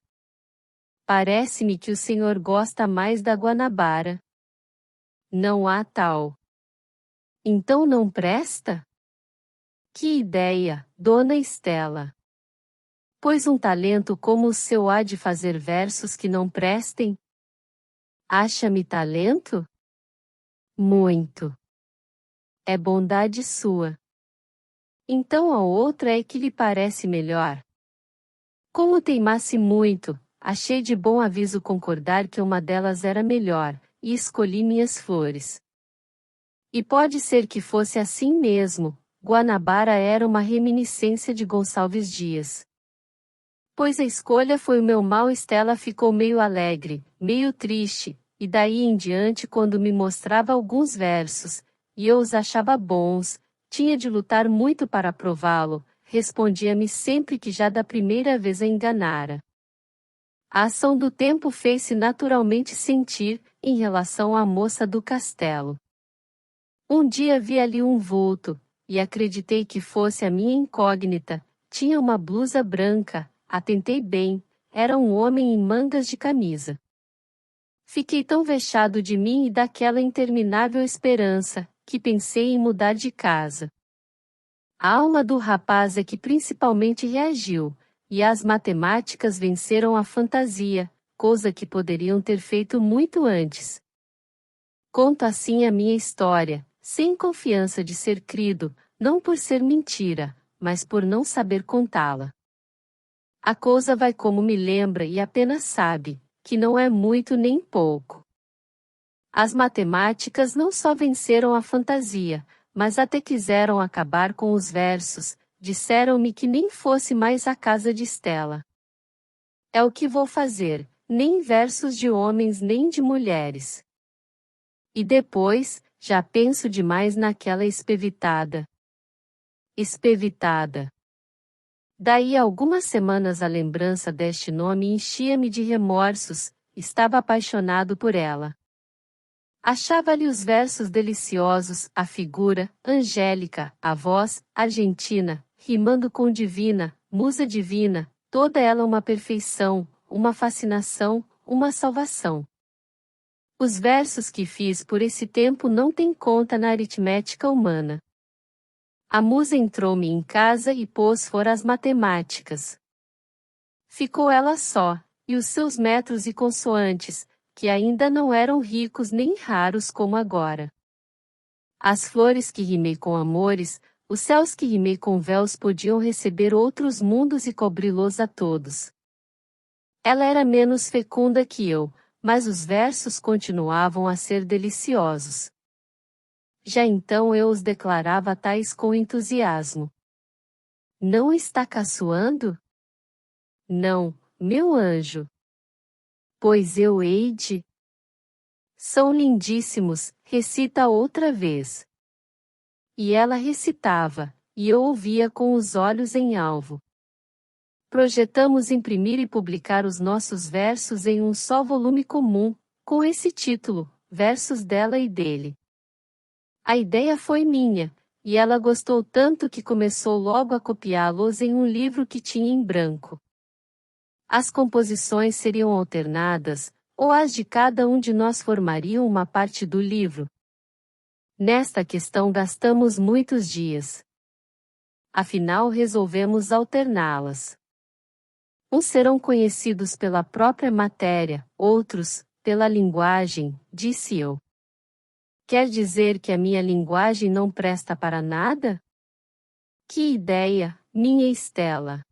[SPEAKER 1] Parece-me que o senhor gosta mais da Guanabara. Não há tal. Então não presta? Que ideia, dona Estela! Pois um talento como o seu há de fazer versos que não prestem? Acha-me talento? Muito. É bondade sua. Então a outra é que lhe parece melhor. Como teimasse muito, achei de bom aviso concordar que uma delas era melhor, e escolhi minhas flores. E pode ser que fosse assim mesmo, Guanabara era uma reminiscência de Gonçalves Dias. Pois a escolha foi o meu mal. Estela ficou meio alegre, meio triste, e daí em diante quando me mostrava alguns versos, e eu os achava bons, tinha de lutar muito para prová-lo, respondia-me sempre que já da primeira vez a enganara. A ação do tempo fez-se naturalmente sentir, em relação à moça do castelo. Um dia vi ali um vulto, e acreditei que fosse a minha incógnita. Tinha uma blusa branca, atentei bem, era um homem em mangas de camisa. Fiquei tão vexado de mim e daquela interminável esperança, que pensei em mudar de casa. A alma do rapaz é que principalmente reagiu, e as matemáticas venceram a fantasia, coisa que poderiam ter feito muito antes. Conto assim a minha história, sem confiança de ser crido, não por ser mentira, mas por não saber contá-la. A coisa vai como me lembra e apenas sabe, que não é muito nem pouco. As matemáticas não só venceram a fantasia, mas até quiseram acabar com os versos, disseram-me que nem fosse mais à casa de Estela. É o que vou fazer, nem versos de homens nem de mulheres. E depois, já penso demais naquela espevitada. Espevitada. Daí a algumas semanas a lembrança deste nome enchia-me de remorsos, estava apaixonado por ela. Achava-lhe os versos deliciosos, a figura, angélica, a voz, argentina, rimando com divina, musa divina, toda ela uma perfeição, uma fascinação, uma salvação. Os versos que fiz por esse tempo não têm conta na aritmética humana. A musa entrou-me em casa e pôs fora as matemáticas. Ficou ela só, e os seus metros e consoantes, que ainda não eram ricos nem raros como agora. As flores que rimei com amores, os céus que rimei com véus podiam receber outros mundos e cobri-los a todos. Ela era menos fecunda que eu, mas os versos continuavam a ser deliciosos. Já então eu os declarava tais com entusiasmo. Não está caçoando? Não, meu anjo. Pois eu hei de. São lindíssimos, recita outra vez. E ela recitava, e eu ouvia com os olhos em alvo. Projetamos imprimir e publicar os nossos versos em um só volume comum, com esse título, Versos dela e dele. A ideia foi minha, e ela gostou tanto que começou logo a copiá-los em um livro que tinha em branco. As composições seriam alternadas, ou as de cada um de nós formariam uma parte do livro. Nesta questão gastamos muitos dias. Afinal resolvemos alterná-las. Uns serão conhecidos pela própria matéria, outros, pela linguagem, disse eu. Quer dizer que a minha linguagem não presta para nada? Que ideia, minha Estela!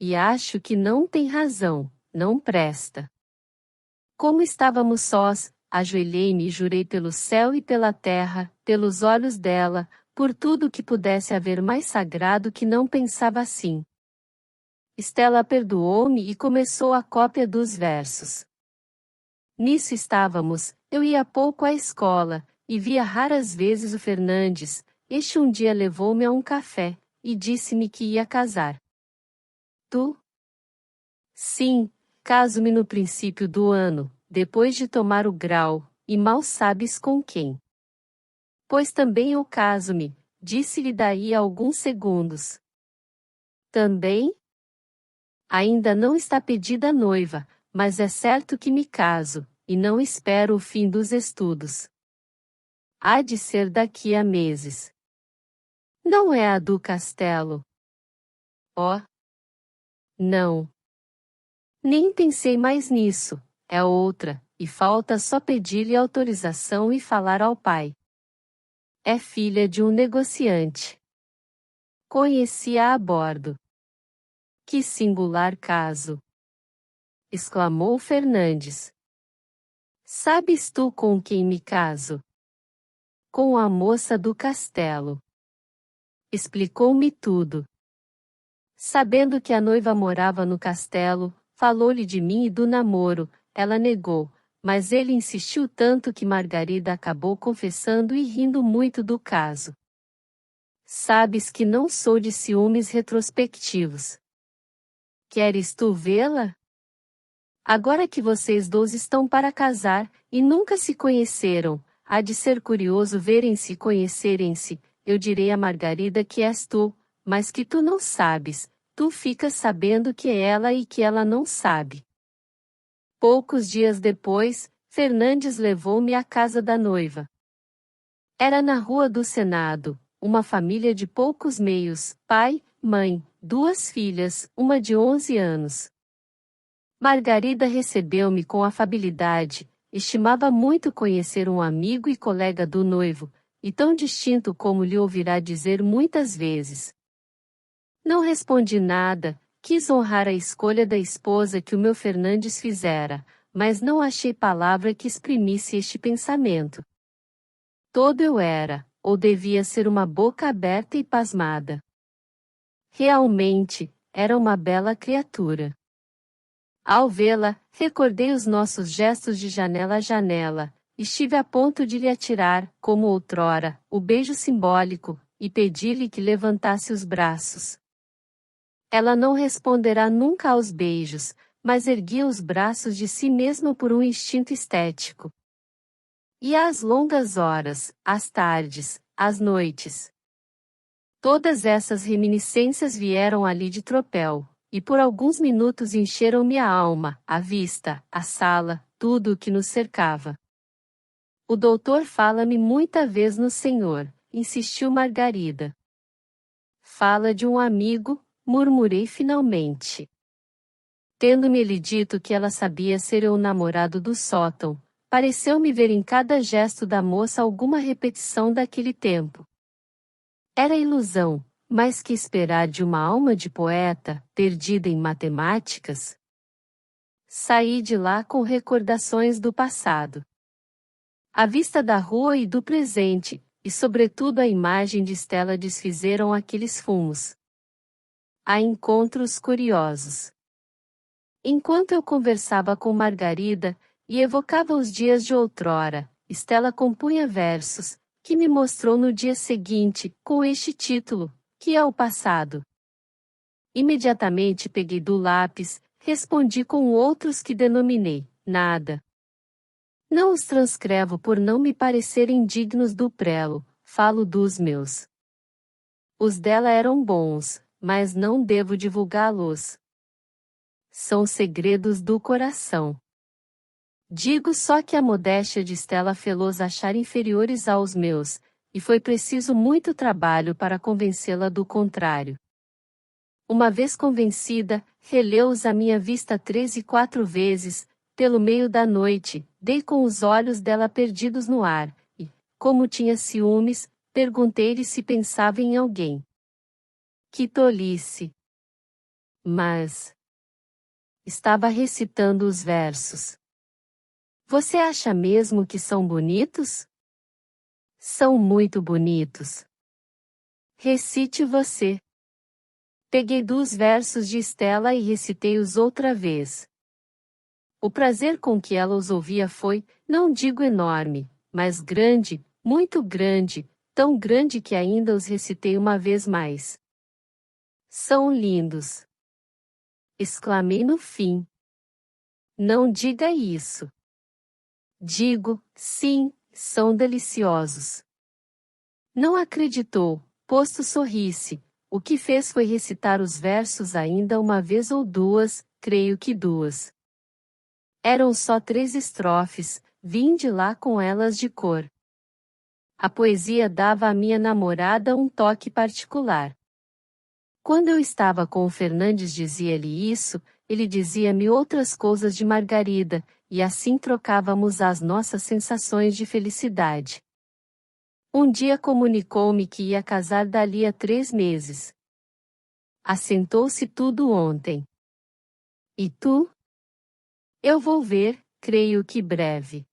[SPEAKER 1] E acho que não tem razão, não presta. Como estávamos sós, ajoelhei-me e jurei pelo céu e pela terra, pelos olhos dela, por tudo que pudesse haver mais sagrado que não pensava assim. Estela perdoou-me e começou a cópia dos versos. Nisso estávamos, eu ia pouco à escola, e via raras vezes o Fernandes. Este um dia levou-me a um café, e disse-me que ia casar. Tu? Sim, Caso-me no princípio do ano, depois de tomar o grau, e mal sabes com quem. Pois também eu caso-me, disse-lhe daí a alguns segundos. Também? Ainda não está pedida a noiva, mas é certo que me caso, e não espero o fim dos estudos. Há de ser daqui a meses. Não é a do castelo? Oh, não. Nem pensei mais nisso, é outra, e falta só pedir-lhe autorização e falar ao pai. É filha de um negociante. Conheci-a a bordo. Que singular caso! Exclamou Fernandes. Sabes tu com quem me caso? Com a moça do castelo. Explicou-me tudo. Sabendo que a noiva morava no castelo, falou-lhe de mim e do namoro, ela negou, mas ele insistiu tanto que Margarida acabou confessando e rindo muito do caso. Sabes que não sou de ciúmes retrospectivos. Queres tu vê-la? Agora que vocês dois estão para casar, e nunca se conheceram, há de ser curioso verem-se e conhecerem-se, eu direi a Margarida que és tu, mas que tu não sabes, tu ficas sabendo que é ela e que ela não sabe. Poucos dias depois, Fernandes levou-me à casa da noiva. Era na Rua do Senado, uma família de poucos meios, pai, mãe, 2 filhas, uma de 11 anos. Margarida recebeu-me com afabilidade, estimava muito conhecer um amigo e colega do noivo, e tão distinto como lhe ouvirá dizer muitas vezes. Não respondi nada, quis honrar a escolha da esposa que o meu Fernandes fizera, mas não achei palavra que exprimisse este pensamento. Todo eu era, ou devia ser uma boca aberta e pasmada. Realmente, era uma bela criatura. Ao vê-la, recordei os nossos gestos de janela a janela, estive a ponto de lhe atirar, como outrora, o beijo simbólico, e pedi-lhe que levantasse os braços. Ela não responderá nunca aos beijos, mas erguia os braços de si mesma por um instinto estético. E às longas horas, às tardes, às noites. Todas essas reminiscências vieram ali de tropel, e por alguns minutos encheram-me a alma, a vista, a sala, tudo o que nos cercava. O doutor fala-me muita vez no Senhor, insistiu Margarida. Fala de um amigo, murmurei finalmente. Tendo-me ele dito que ela sabia ser eu o namorado do sótão, pareceu-me ver em cada gesto da moça alguma repetição daquele tempo. Era ilusão, mas que esperar de uma alma de poeta, perdida em matemáticas? Saí de lá com recordações do passado. A vista da rua e do presente, e sobretudo a imagem de Stella desfizeram aqueles fumos. Há encontros curiosos. Enquanto eu conversava com Margarida, e evocava os dias de outrora, Stella compunha versos, que me mostrou no dia seguinte, com este título, que é o passado. Imediatamente peguei do lápis, respondi com outros que denominei, nada. Não os transcrevo por não me parecerem dignos do prelo, falo dos meus. Os dela eram bons, mas não devo divulgá-los. São segredos do coração. Digo só que a modéstia de Stella fê-los achar inferiores aos meus, e foi preciso muito trabalho para convencê-la do contrário. Uma vez convencida, releu-os à minha vista 3 e 4 vezes, pelo meio da noite, dei com os olhos dela perdidos no ar, e, como tinha ciúmes, perguntei-lhe se pensava em alguém. Que tolice! Mas estava recitando os versos. Você acha mesmo que são bonitos? São muito bonitos. Recite você. Peguei 2 versos de Stella e recitei-os outra vez. O prazer com que ela os ouvia foi, não digo enorme, mas grande, muito grande, tão grande que ainda os recitei uma vez mais. São lindos! Exclamei no fim. Não diga isso. Digo, sim, são deliciosos. Não acreditou, posto sorrisse. O que fez foi recitar os versos ainda uma vez ou duas, creio que duas. Eram só 3 estrofes, vim de lá com elas de cor. A poesia dava à minha namorada um toque particular. Quando eu estava com o Fernandes dizia-lhe isso, ele dizia-me outras coisas de Margarida, e assim trocávamos as nossas sensações de felicidade. Um dia comunicou-me que ia casar dali a 3 meses. Assentou-se tudo ontem. E tu? Eu vou ver, creio que breve.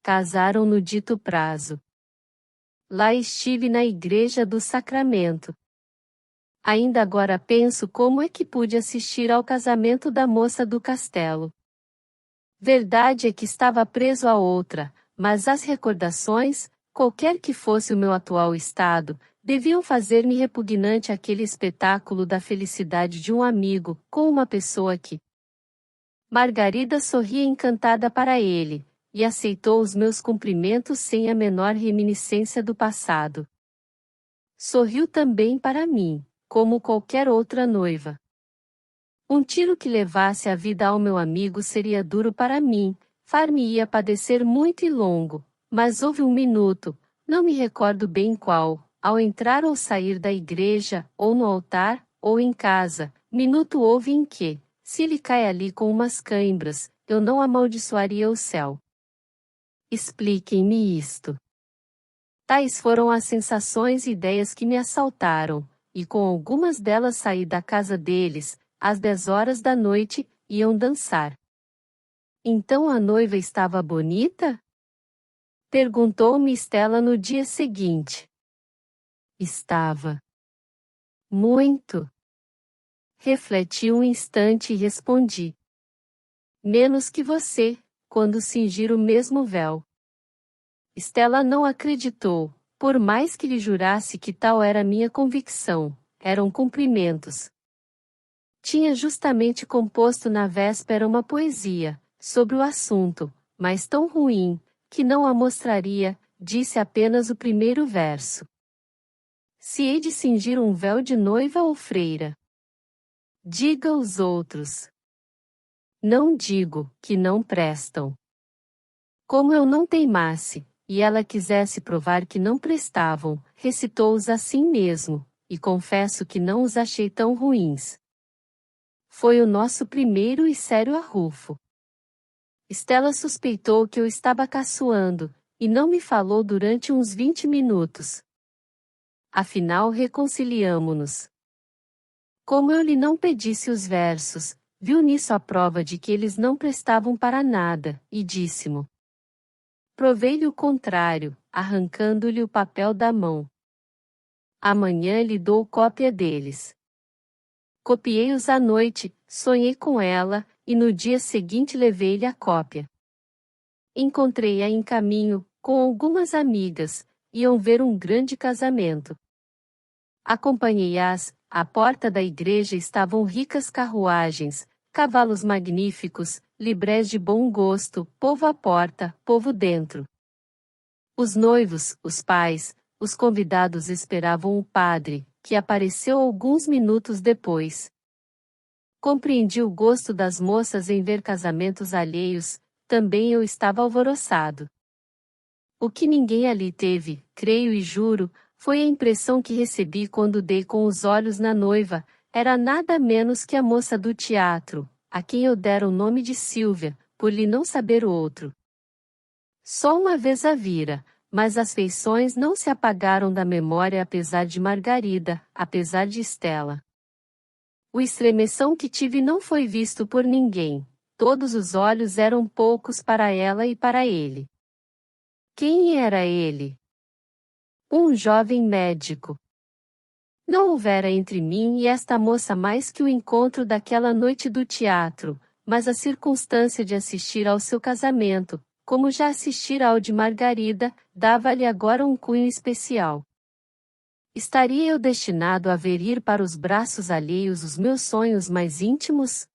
[SPEAKER 1] Casaram no dito prazo. Lá estive na Igreja do Sacramento. Ainda agora penso como é que pude assistir ao casamento da moça do castelo. Verdade é que estava preso a outra, mas as recordações, qualquer que fosse o meu atual estado, deviam fazer-me repugnante àquele espetáculo da felicidade de um amigo, com uma pessoa que... Margarida sorria encantada para ele, e aceitou os meus cumprimentos sem a menor reminiscência do passado. Sorriu também para mim, como qualquer outra noiva. Um tiro que levasse a vida ao meu amigo seria duro para mim, far-me-ia padecer muito e longo, mas houve um minuto, não me recordo bem qual, ao entrar ou sair da igreja, ou no altar, ou em casa, minuto houve em que, se ele cai ali com umas cãibras, eu não amaldiçoaria o céu. Expliquem-me isto. Tais foram as sensações e ideias que me assaltaram, e com algumas delas saí da casa deles, às 10 horas da noite, iam dançar. Então a noiva estava bonita? Perguntou-me Stella no dia seguinte. Estava. Muito. Refleti um instante e respondi. Menos que você, quando cingir o mesmo véu. Stella não acreditou, por mais que lhe jurasse que tal era minha convicção, eram cumprimentos. Tinha justamente composto na véspera uma poesia, sobre o assunto, mas tão ruim, que não a mostraria, disse apenas o primeiro verso. Se hei de cingir um véu de noiva ou freira? Diga os outros. Não digo, que não prestam. Como eu não teimasse, e ela quisesse provar que não prestavam, recitou-os assim mesmo, e confesso que não os achei tão ruins. Foi o nosso primeiro e sério arrufo. Stella suspeitou que eu estava caçoando, e não me falou durante uns 20 minutos. Afinal reconciliamo-nos. Como eu lhe não pedisse os versos, viu nisso a prova de que eles não prestavam para nada, e disse-mo. Provei-lhe o contrário, arrancando-lhe o papel da mão. Amanhã lhe dou cópia deles. Copiei-os à noite, sonhei com ela, e no dia seguinte levei-lhe a cópia. Encontrei-a em caminho, com algumas amigas, iam ver um grande casamento. Acompanhei-as, à porta da igreja estavam ricas carruagens, cavalos magníficos, librés de bom gosto, povo à porta, povo dentro. Os noivos, os pais, os convidados esperavam o padre, que apareceu alguns minutos depois. Compreendi o gosto das moças em ver casamentos alheios, também eu estava alvoroçado. O que ninguém ali teve, creio e juro, foi a impressão que recebi quando dei com os olhos na noiva, era nada menos que a moça do teatro, a quem eu dera o nome de Sílvia, por lhe não saber o outro. Só uma vez a vira, mas as feições não se apagaram da memória apesar de Margarida, apesar de Stella. O estremeção que tive não foi visto por ninguém, todos os olhos eram poucos para ela e para ele. Quem era ele? Um jovem médico. Não houvera entre mim e esta moça mais que o encontro daquela noite do teatro, mas a circunstância de assistir ao seu casamento, como já assistira ao de Margarida, dava-lhe agora um cunho especial. Estaria eu destinado a ver ir para os braços alheios os meus sonhos mais íntimos?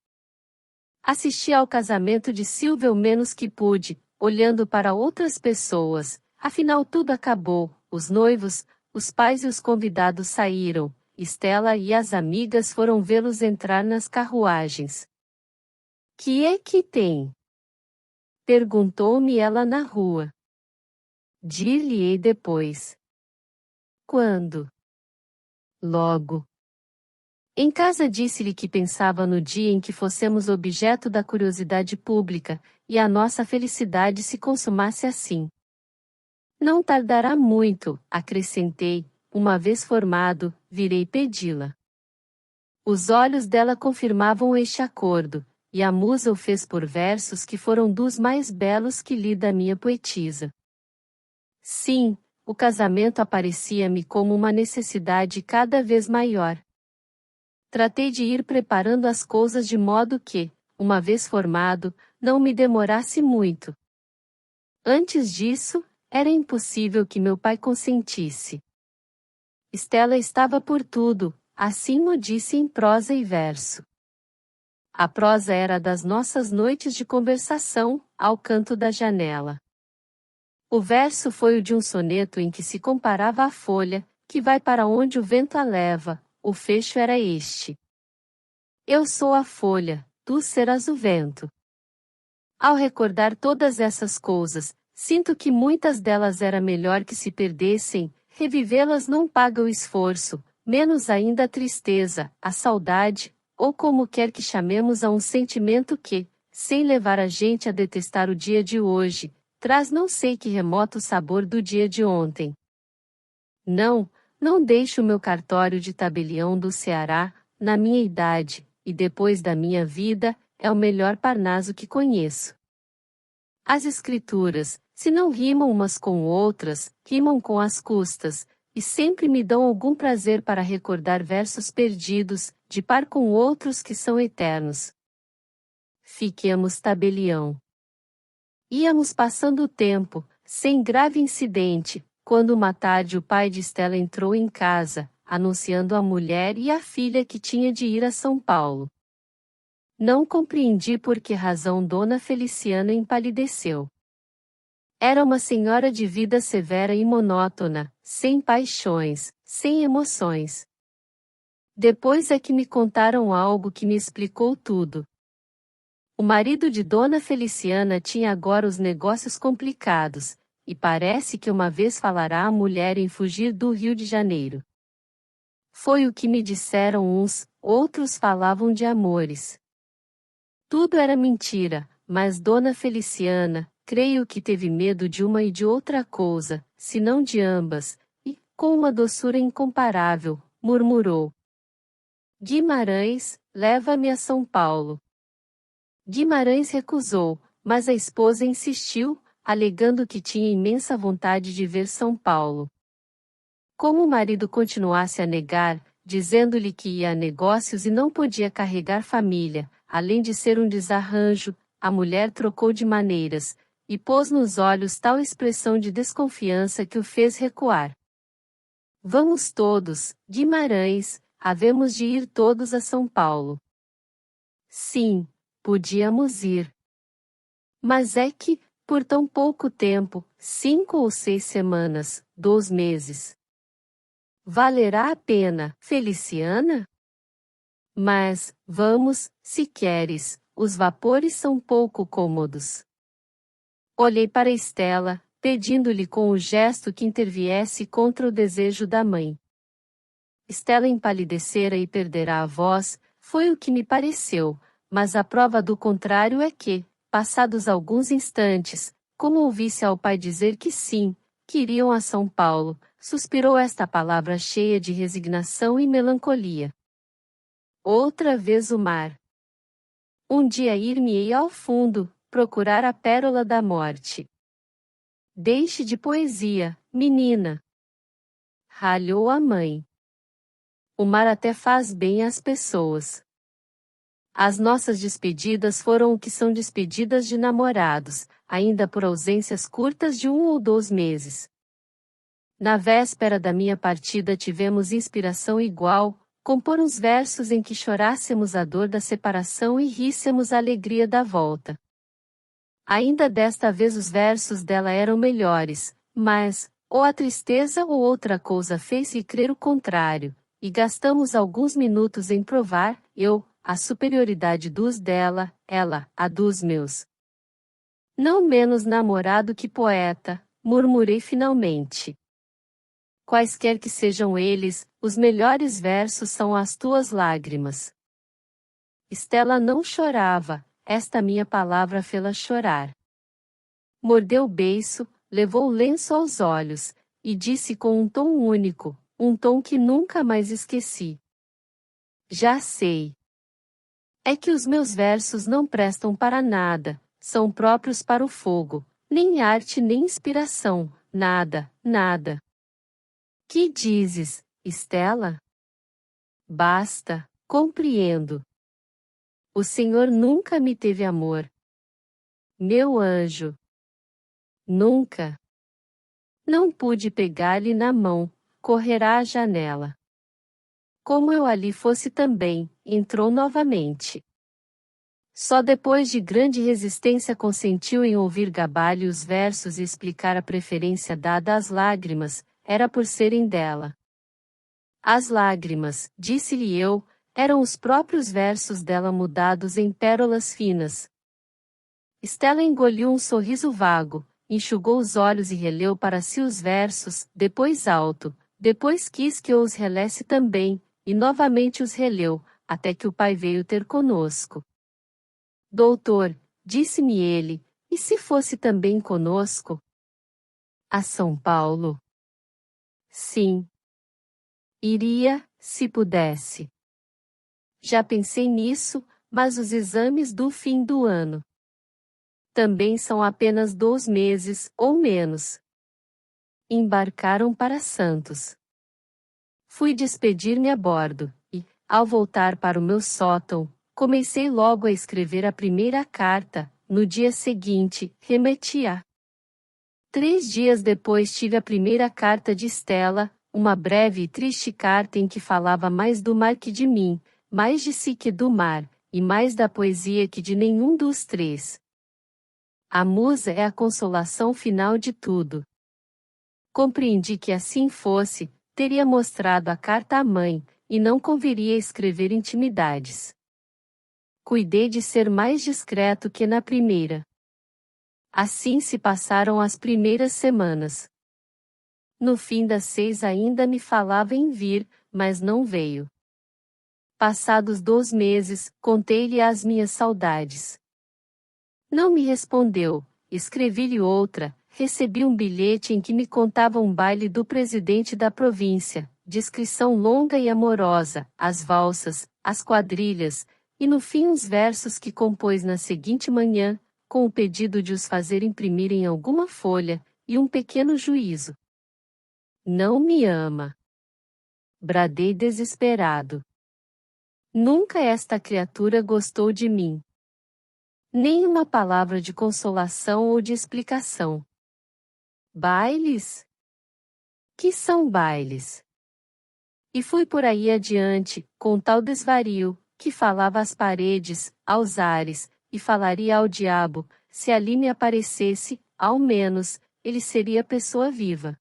[SPEAKER 1] Assisti ao casamento de Silvia o menos que pude, olhando para outras pessoas, afinal tudo acabou, os noivos, os pais e os convidados saíram, Estela e as amigas foram vê-los entrar nas carruagens. Que é que tem? Perguntou-me ela na rua. Dir-lhe-ei depois. Quando? Logo. Em casa disse-lhe que pensava no dia em que fossemos objeto da curiosidade pública, e a nossa felicidade se consumasse assim. Não tardará muito, acrescentei, uma vez formado, virei pedi-la. Os olhos dela confirmavam este acordo, e a musa o fez por versos que foram dos mais belos que li da minha poetisa. Sim, o casamento aparecia-me como uma necessidade cada vez maior. Tratei de ir preparando as coisas de modo que, uma vez formado, não me demorasse muito. Antes disso, era impossível que meu pai consentisse. Estela estava por tudo, assim mo disse em prosa e verso. A prosa era das nossas noites de conversação, ao canto da janela. O verso foi o de um soneto em que se comparava a folha, que vai para onde o vento a leva, o fecho era este. Eu sou a folha, tu serás o vento. Ao recordar todas essas coisas, sinto que muitas delas era melhor que se perdessem, revivê-las não paga o esforço, menos ainda a tristeza, a saudade, ou como quer que chamemos a um sentimento que, sem levar a gente a detestar o dia de hoje, traz não sei que remoto sabor do dia de ontem. Não deixo o meu cartório de tabelião do Ceará, na minha idade, e depois da minha vida, é o melhor Parnaso que conheço. As escrituras, se não rimam umas com outras, rimam com as custas, e sempre me dão algum prazer para recordar versos perdidos, de par com outros que são eternos. Fiquemos tabelião. Íamos passando o tempo, sem grave incidente, quando uma tarde o pai de Estela entrou em casa, anunciando a mulher e a filha que tinha de ir a São Paulo. Não compreendi por que razão Dona Feliciana empalideceu. Era uma senhora de vida severa e monótona, sem paixões, sem emoções. Depois é que me contaram algo que me explicou tudo. O marido de Dona Feliciana tinha agora os negócios complicados, e parece que uma vez falará à mulher em fugir do Rio de Janeiro. Foi o que me disseram uns, outros falavam de amores. Tudo era mentira, mas Dona Feliciana, creio que teve medo de uma e de outra coisa, se não de ambas, e, com uma doçura incomparável, murmurou: Guimarães, leva-me a São Paulo. Guimarães recusou, mas a esposa insistiu, alegando que tinha imensa vontade de ver São Paulo. Como o marido continuasse a negar, dizendo-lhe que ia a negócios e não podia carregar família, além de ser um desarranjo, a mulher trocou de maneiras, e pôs nos olhos tal expressão de desconfiança que o fez recuar. Vamos todos, Guimarães, havemos de ir todos a São Paulo. Sim, podíamos ir. Mas é que, por tão pouco tempo, 5 ou 6 semanas, 2 meses. Valerá a pena, Feliciana? Mas, vamos, se queres, os vapores são pouco cômodos. Olhei para Estela, pedindo-lhe com o gesto que interviesse contra o desejo da mãe. Estela empalidecera e perderá a voz, foi o que me pareceu, mas a prova do contrário é que, passados alguns instantes, como ouvisse ao pai dizer que sim, que iriam a São Paulo, suspirou esta palavra cheia de resignação e melancolia. Outra vez o mar. Um dia ir-me-ei ao fundo, procurar a pérola da morte. Deixe de poesia, menina. Ralhou a mãe. O mar até faz bem às pessoas. As nossas despedidas foram o que são despedidas de namorados, ainda por ausências curtas de 1 ou 2 meses. Na véspera da minha partida tivemos inspiração igual, compor uns versos em que chorássemos a dor da separação e ríssemos a alegria da volta. Ainda desta vez os versos dela eram melhores, mas, ou a tristeza ou outra coisa fez-se crer o contrário, e gastamos alguns minutos em provar, eu, a superioridade dos dela, ela, a dos meus. Não menos namorado que poeta, murmurei finalmente. Quaisquer que sejam eles, os melhores versos são as tuas lágrimas. Estela não chorava, esta minha palavra fê-la chorar. Mordeu o beiço, levou o lenço aos olhos, e disse com um tom único, um tom que nunca mais esqueci. Já sei. É que os meus versos não prestam para nada, são próprios para o fogo, nem arte nem inspiração, nada, nada. Que dizes, Estela? Basta, compreendo. O Senhor nunca me teve amor. Meu anjo. Nunca. Não pude pegar-lhe na mão, correrá à janela. Como eu ali fosse também, entrou novamente. Só depois de grande resistência consentiu em ouvir gabar-lhe os versos e explicar a preferência dada às lágrimas, era por serem dela. As lágrimas, disse-lhe eu, eram os próprios versos dela mudados em pérolas finas. Estela engoliu um sorriso vago, enxugou os olhos e releu para si os versos, depois alto, depois quis que eu os relesse também, e novamente os releu, até que o pai veio ter conosco. Doutor, disse-me ele, e se fosse também conosco? A São Paulo? Sim. Iria, se pudesse. Já pensei nisso, mas os exames do fim do ano também são apenas 2 meses, ou menos. Embarcaram para Santos. Fui despedir-me a bordo, e, ao voltar para o meu sótão, comecei logo a escrever a primeira carta. No dia seguinte, remeti-a. 3 dias depois tive a primeira carta de Estela, uma breve e triste carta em que falava mais do mar que de mim, mais de si que do mar, e mais da poesia que de nenhum dos 3. A musa é a consolação final de tudo. Compreendi que assim fosse, teria mostrado a carta à mãe, e não conviria escrever intimidades. Cuidei de ser mais discreto que na primeira. Assim se passaram as primeiras semanas. No fim das 6 ainda me falava em vir, mas não veio. Passados 2 meses, contei-lhe as minhas saudades. Não me respondeu, escrevi-lhe outra, recebi um bilhete em que me contava um baile do presidente da província, descrição longa e amorosa, as valsas, as quadrilhas, e no fim uns versos que compôs na seguinte manhã, com o pedido de os fazer imprimir em alguma folha, e um pequeno juízo. Não me ama. Bradei desesperado. Nunca esta criatura gostou de mim. Nem uma palavra de consolação ou de explicação. Bailes? Que são bailes? E fui por aí adiante, com tal desvario, que falava às paredes, aos ares, e falaria ao diabo, se ali me aparecesse, ao menos, ele seria pessoa viva.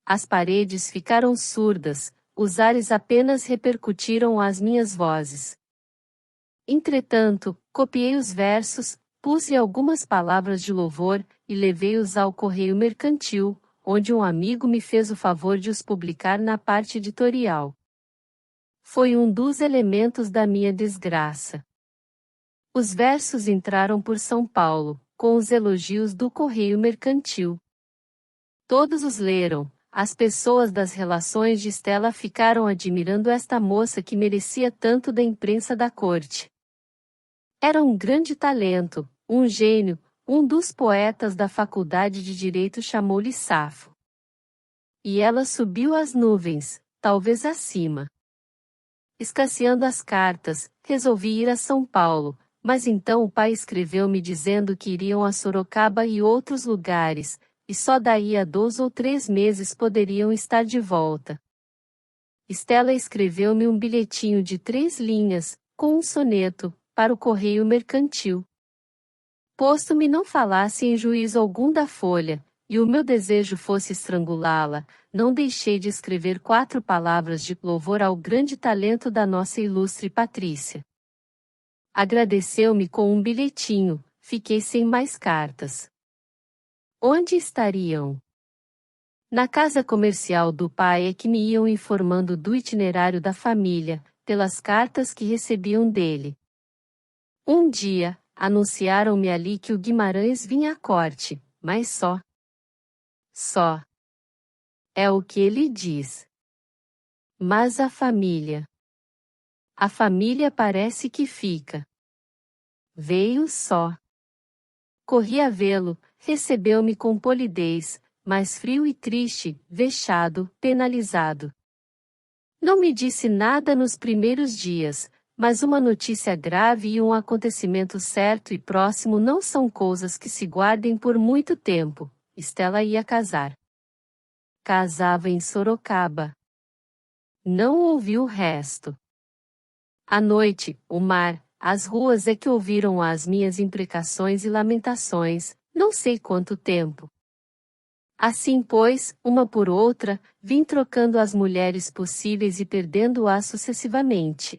[SPEAKER 1] As paredes ficaram surdas, os ares apenas repercutiram as minhas vozes. Entretanto, copiei os versos, pus-lhe algumas palavras de louvor, e levei-os ao correio mercantil, onde um amigo me fez o favor de os publicar na parte editorial. Foi um dos elementos da minha desgraça. Os versos entraram por São Paulo, com os elogios do correio mercantil. Todos os leram. As pessoas das relações de Estela ficaram admirando esta moça que merecia tanto da imprensa da corte. Era um grande talento, um gênio, um dos poetas da Faculdade de Direito chamou-lhe Safo. E ela subiu às nuvens, talvez acima. Escasseando as cartas, resolvi ir a São Paulo, mas então o pai escreveu-me dizendo que iriam a Sorocaba e outros lugares, e só daí a 2 ou 3 meses poderiam estar de volta. Stella escreveu-me um bilhetinho de 3 linhas, com um soneto, para o correio mercantil. Posto-me não falasse em juízo algum da folha, e o meu desejo fosse estrangulá-la, não deixei de escrever 4 palavras de louvor ao grande talento da nossa ilustre Patrícia. Agradeceu-me com um bilhetinho, fiquei sem mais cartas. Onde estariam? Na casa comercial do pai é que me iam informando do itinerário da família, pelas cartas que recebiam dele. Um dia, anunciaram-me ali que o Guimarães vinha à corte, mas só. Só. É o que ele diz. Mas a família. A família parece que fica. Veio só. Corri a vê-lo, recebeu-me com polidez, mas frio e triste, vexado, penalizado. Não me disse nada nos primeiros dias, mas uma notícia grave e um acontecimento certo e próximo não são coisas que se guardem por muito tempo. Stella ia casar. Casava em Sorocaba. Não ouvi o resto. À noite, o mar, as ruas é que ouviram as minhas imprecações e lamentações, não sei quanto tempo. Assim, pois, uma por outra, vim trocando as mulheres possíveis e perdendo-as sucessivamente.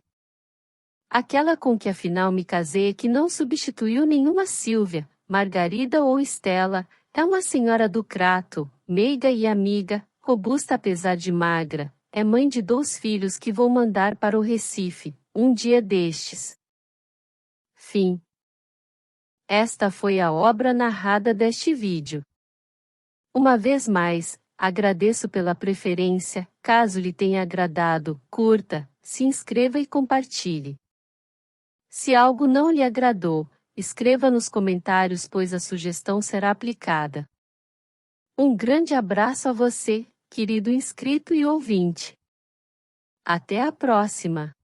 [SPEAKER 1] Aquela com que afinal me casei que não substituiu nenhuma Sílvia, Margarida ou Stella, é uma senhora do Crato, meiga e amiga, robusta apesar de magra, é mãe de 2 filhos que vou mandar para o Recife, um dia destes. Fim. Esta foi a obra narrada deste vídeo. Uma vez mais, agradeço pela preferência, caso lhe tenha agradado, curta, se inscreva e compartilhe. Se algo não lhe agradou, escreva nos comentários pois a sugestão será aplicada. Um grande abraço a você, querido inscrito e ouvinte. Até a próxima!